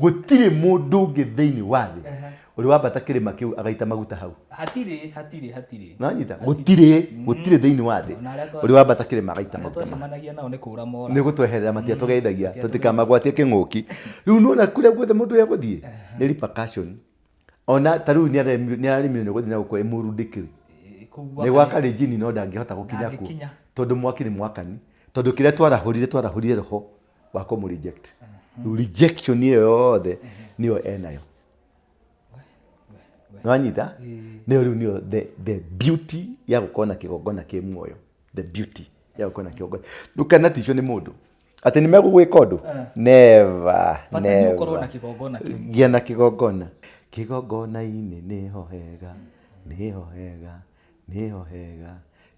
gutire mundu ungi thiini wa thi uri wambata kirima kiu agaita maguta hau hatiri nanyita gutire thiini wa thi uri wambata kirima agaita maguta managia nao ni kura mora ni gutweherera matia tugeithagia tutikamagwatie king'uki riu nona kuria guothe mundu yaguthie ni repercussion ona taru ni arimi ni guthina gukwa imurundikiri ni gwaka regini no ndangihota gukinya ku tondu mwaki ni mwakani tondu kiria twarahurire roho wa kumu reject rejection iyo yothe niyo enayo nwanyita niyo riu niyo the beauty ya gukona kigongona ki muoyo the beauty ya gukona kigongona ndukana ticio ni mundu ati ni megugwika undu never gia na kigongona kigongona-ini niho hega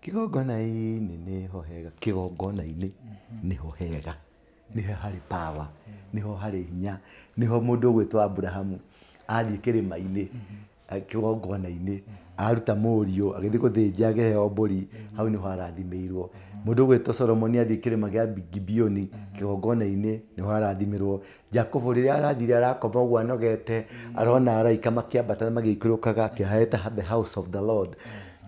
kigongona-ini niho hega kigongona-ini niho hega niho hari power niho hari hinya niho mundu gwitwa Abrahamu athiĩ kĩrĩma-inĩ kĩgongona-inĩ aruta mũriũ agĩthiĩ gũthĩnja agĩheo mbũri hau nĩho arathimĩirwo. Mũndũ ũgwĩtwo Solomoni athiĩ kĩrĩma gĩa Gibeoni kĩgongona-inĩ nĩho arathimĩrwo. Jacob rĩrĩa arathire arakoma ũguo anogete arona araika makĩambata magĩikũrũkaga kĩahete the house of the Lord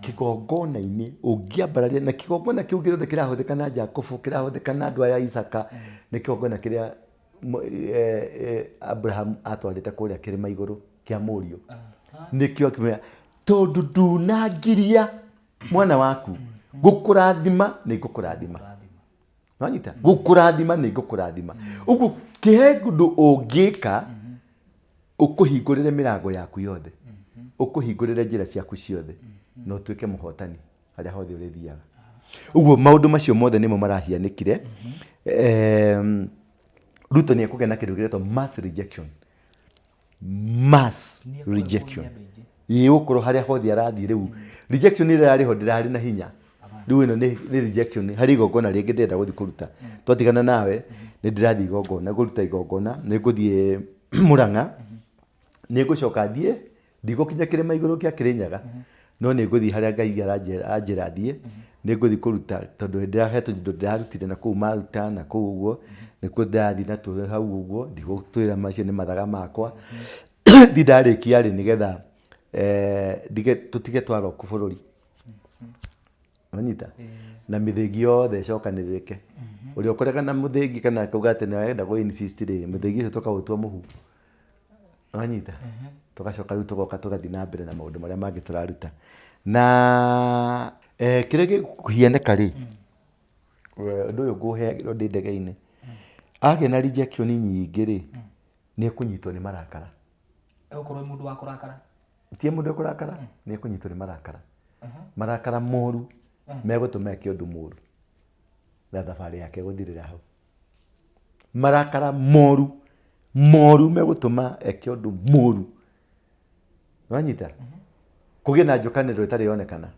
kĩgongona-inĩ ũngĩambararia na kĩgongona kĩu gĩothe kĩrahũthĩka na Jacob kĩrahũthĩka na andũ aya Isaka nĩ kĩgongona kĩrĩa Abraham atwarĩte kũrĩa kĩrĩma igũrũ kĩa mũriũ. Nĩkĩo akĩmwĩra tondũ ndunangiria mwana waku gũkũrathima nĩ ngũkũrathima. Wanyita gũkũrathima nĩ ngũkũrathima. Ũguo kĩhe ũndũ ũngĩka ũkũhingũrĩre mĩrango yaku yothe, ũkũhingũrĩre njĩra ciaku ciothe na ũtuĩke mũhotani harĩa hothe ũrĩthiaga. Ũguo maũndũ macio mothe nĩmo marahianĩkire. Ruto nĩ ekũgĩa na kĩndũ gĩretwo mass rejection. Mass rejection. Gũkorwo harĩa hothe arathiĩ rĩu rejection ĩrĩa yarĩho ndĩrarĩ na hinya. Rĩu ĩno nĩ rejection harĩ igongona rĩngĩ ndĩrenda gũthiĩ kũruta. Twatigana nawe nĩ ndĩrathiĩ igongona kũruta igongona nĩ ngũthiĩ Mũrang'a nĩ ngũcoka thiĩ ndigũkinya kĩrĩma igũrũ kĩa Kĩrĩnyaga no nĩ ngũthiĩ harĩa Ngai anjĩra thiĩ nĩ ngũthiĩ kũruta tondũ ndĩrahetwo indo ndĩrarutire na kũu Malta na kũu ũguo nĩkuo ndĩrathiĩ na tũrĩ hau ũguo ndigũtwĩra macio nĩ mathaga makwa thi ndarĩkia rĩ nĩgetha tũtige twarwo kũ bũrũri. Wanyita na mĩthĩgi yothe ĩcokanĩrĩke ũrĩa ũkorega na mũthĩgi kana kuga atĩ nĩ arenda kũ insist rĩ mũthĩgi ũcio tũkawũtua mũhu. Wanyita tũgacoka rĩu tũgoka tũgathiĩ na mbere na maũndũ marĩa mangĩ tũraruta na kĩrĩa gĩkũhianĩka rĩ ũndũ ũyũ ngũheagĩrwo ndĩ ndege-inĩ agĩa na rejection nyingĩ rĩ nĩ ekũnyitwo nĩ marakara. Ũkorwo mũndũ wa kũrakara tie mũndũ kũrakara nĩ ekũnyitwo nĩ marakara. Marakara moru megũtũma eke ũndũ mũru na thabarĩ yake gũthirĩra hau. Marakara moru megũtũma eke ũndũ mũru. Wanyita kũgĩa na njũkanĩrĩro ĩtarĩ yonekana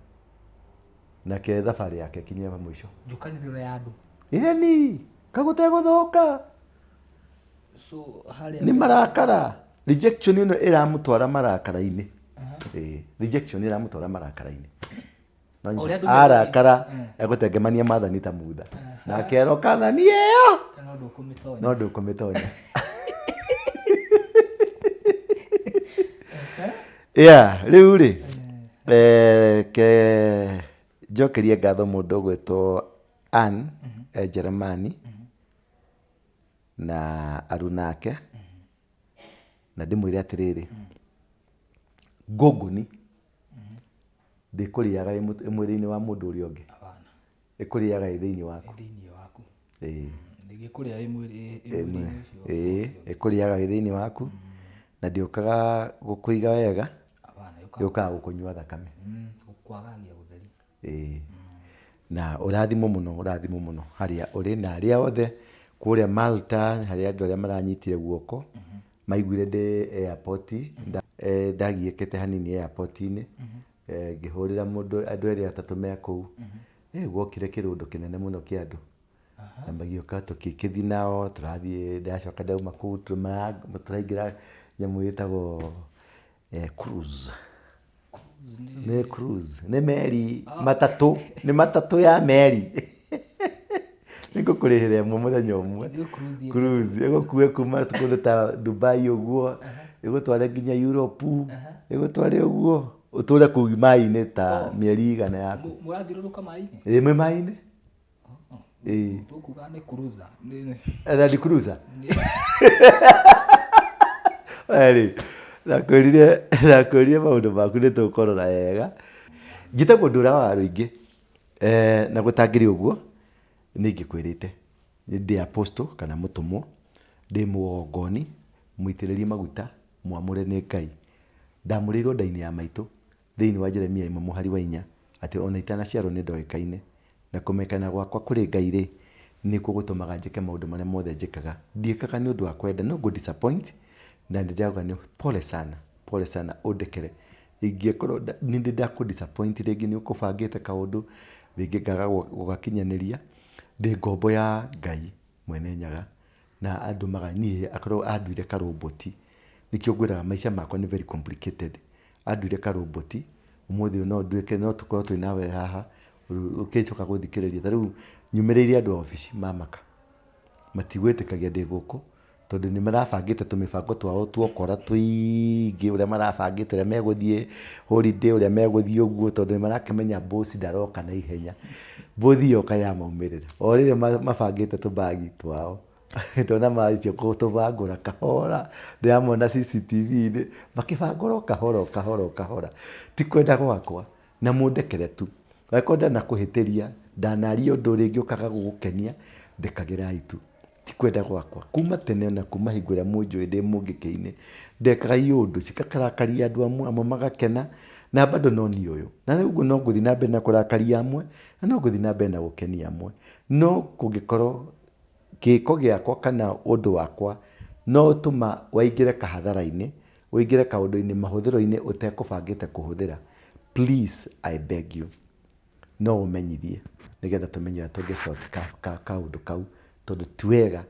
nake thabarĩ yake kinyie mũico. Njũkanĩrĩro ya andũ ĩni kagũtegũthũka nĩ marakara. Rejection ĩno ĩramũtwara marakara-inĩ. Rejection ĩramũtwara marakara-inĩ. Arakara egũtengemania maathani ta mutha na akero kathani ĩyo no ndũkũmĩtonya. Rĩu rĩ njokerie ngatho mũndũ ũgwĩtwo Ann Jeremani na aruna ake na ndĩmwĩre atĩrĩrĩ ngũngũni ndĩkũrĩaga mwĩrĩ-inĩ wa mũndũ ũrĩa ũngĩ ĩkũrĩaga thĩinĩ waku. Ĩkũrĩaga thĩinĩ waku na ndĩũkaga gũkũiga wega yũkaga gũkũnyua thakame. Na ũrathimwo mũno harĩa ũrĩ na arĩa othe kũrĩa Malta harĩa andũ arĩa maranyitire guoko maiguire ndĩ airport ndagiĩkĩte hanini airport-inĩ ngĩhũrĩra mũndũ andũ erĩ atatũ me kũu gwokire kĩrũndũ kĩnene mũno kĩa andũ na magĩũka tũkĩkĩthi nao tũrathiĩ ndacoka ndauma kũu tũraingĩra nyamũ ĩtagwo cruise. Nĩ cruise nĩ meri matatũ nĩ matatũ ya meri nĩngũkũrĩhĩra ĩmwe mũthenya ũmwe. Cruise ĩgũkue kuma kũndũ ta Dubai ũguo ĩgũtware nginya Europe ĩgũtware ũguo ũtũre kũu maĩ-inĩ ta mĩeri igana yaku. Mũrathiũrũrũka maĩ-inĩ? Mwĩ maĩ-inĩ. Tũkuga nĩ cruiser. Land cruiser. Nakwĩrire maũndũ maku nĩ tũkũrora wega. Njĩtagwo Ndũra wa Rũingĩ na gũtangĩrĩ ũguo nĩ ingĩkwĩrĩte ndĩ apostle kana mũtũmwo ndĩ mũgongoni mũitĩrĩrie maguta mwamũre nĩ Ngai. Ndamũrĩirwo nda-inĩ ya maitũ thĩinĩ wa Jeremia 1:4 atĩ ona itanaciarwo nĩ ndoĩkaine na kũmekana gwakwa kũrĩ Ngai rĩ nĩkuo gũtũmaga njĩke maũndũ marĩa mothe njĩkaga. Ndiĩkaga nĩ ũndũ wa kwenda no disappoint na ndĩrauga nĩ pole sana ũndekere. Ingĩkorwo nĩ ndakũ disappoint rĩngĩ nĩ ũkũbangĩte kaũndũ rĩngĩ ngaga gũgakinyanĩria ndĩ ngombo ya Ngai mwene nyaga na andũ maganyie akorwo anduire karũmbũti nikio ngwiraga maica makwa ni very complicated anduire ka robot umuthi no nduike no tukorwo twi nawe haha ukicoka guthikiriria tariu nyumiriire andu office mamaka matigwetikagia ndi guku tondu ni marabangite tumibango twao tuokora tuingi uria marabangite uria meguthie holiday uria meguthie uguo tondu ni marakimenya boss ndaroka na ihenya bothi yoka ya maumirira o rire mabangite tubagi twao ndona macio kutubangura kahora ndiamona CCTV ni makibangura kahora ti kwenda gwakwa na mundekere tu wakonda na kuhitiria ndanaria undu ringi ukaga gugukenia ndekagirai tu ti kwenda gwakwa kuma tene na kuma hingo ria munjui ndi mungike-ini ndekaga iundu cikakarakaria andu amwe magakena na bado no ni uyu na riu no nguthi na mbere na kurakaria amwe na no nguthi na mbere na gukenia amwe no kungikorwo giko giakwa kana undu wakwa no tuma waingire kahathara-ini waingire kaundu-ini mahuthiro-ini utekubangite kuhuthira please I beg you no umenyithie nigetha tumenye atonge kaundu kau tondu tiwega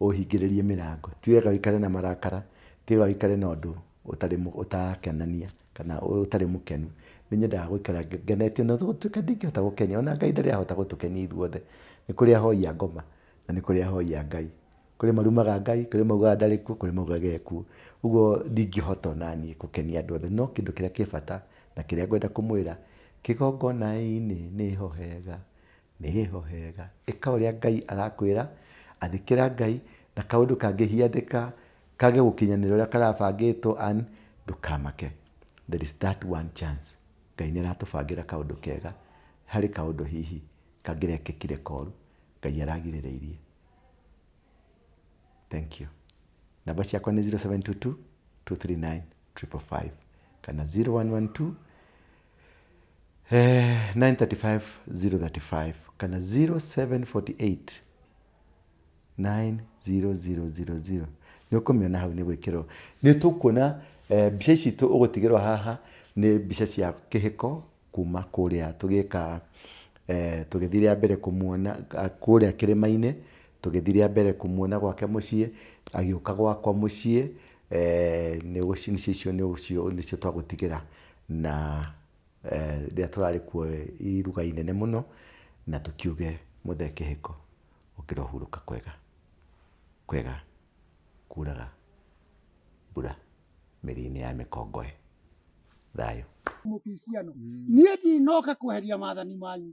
uhingiririe mirango tiwega wikare na marakara tiwega wikare na undu utakenania kana utari mukenu ninyendaga guikara ngenetio no tutuika ndingihota gukenia ona Ngai ndari ahota gutukenia ithuothe ni kuri ahoia ngoma na ni kuri ahoia Ngai kuri marumaga Ngai kuri maugaga ndari ku kuri maugaga eku uguo ndingihota nani gukenia andu othe no kindu kiria kibata na kiria ngwenda kumwira kigongona-ini ni hohega ika uria Ngai arakwira athikira Ngai na kaundu kangihiandika kage gukinyanira uria karabangitwo and ndukamake there is that one chance Ngai ni aratubangira kaundu kega hari kaundu hihi kangirekekire koru Ngai aragiririirie. Thank you. Namba ciakwa ni 0722 239 555 kana 0112 935 035 kana 0748 90000 ni ukumiona hau ni gwikirwo ni tukuona mbica ici ugutigirwo haha ni mbica cia kihiko kuma kuria tugika tugithiria mbere kumuona kuria kirima-ini tugithiria mbere kumuona gwake mucii agiuka gwakwa mucii ni gucinicio nicio twagutigira na ria turari kuo iruga inene muno na tukiuge muthe kihiko ukirohuruka kwega kuraga mbura mĩri-inĩ ya mĩkongoe thayo Mukristiano niĩ ndinoka kweheria maathani manyu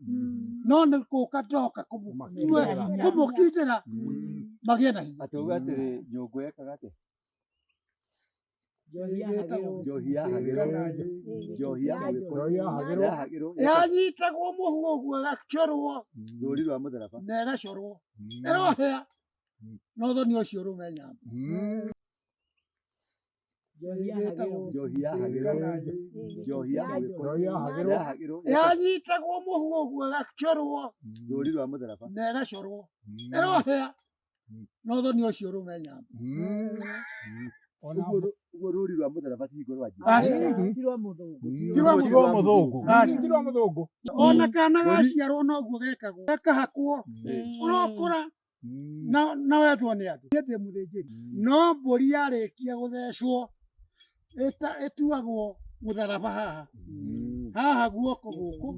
no nĩ gũka ndoka kũmũkindĩra magĩe na hinya atauga atĩrĩ nyũngũ ekaga atĩa yanyitagwo mũhu ũguo ĩgacorwo rũri rwa mũtharaba na ĩgacorwo ĩrohĩa no thoni ũcio ũrũme nyamba yanyitagwo mũhu ũguo ĩgacorwo rũri rwa mũtharaba na ĩgacorwo ĩrohĩa no thoni ũcio ũrũme nyamba uguo rũri rwa mũtharaba ti igũrũ tirwa mũthũngũ ona kana gaciarwo noguo gekagwo gekahakwo ũrokũra na wetwo nĩ andũ niĩ ndĩ mũthĩnjĩri no mbũri yarĩkia gũthecwo ĩtuagwo mũtharaba haha guoko gũkũ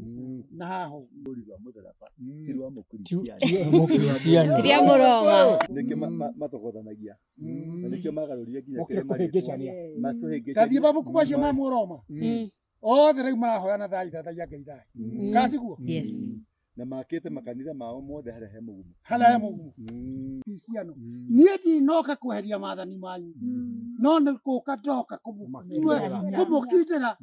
na haha rũri rwa mũtharaba ti rwa mũkristiano ria mũroma nĩkĩo mathogothanagia na nĩkĩo magarũrire nginya tathiĩ mabuku macio ma mũroma othe rĩu marahoya na thayũ thathaia Ngai thayũ katiguo na makĩte makanitha mao mothe harĩa he mũgumu Kristiano niĩ ndinoka kweheria maathani manyu no nĩ gũka ndoka kũmũkindĩra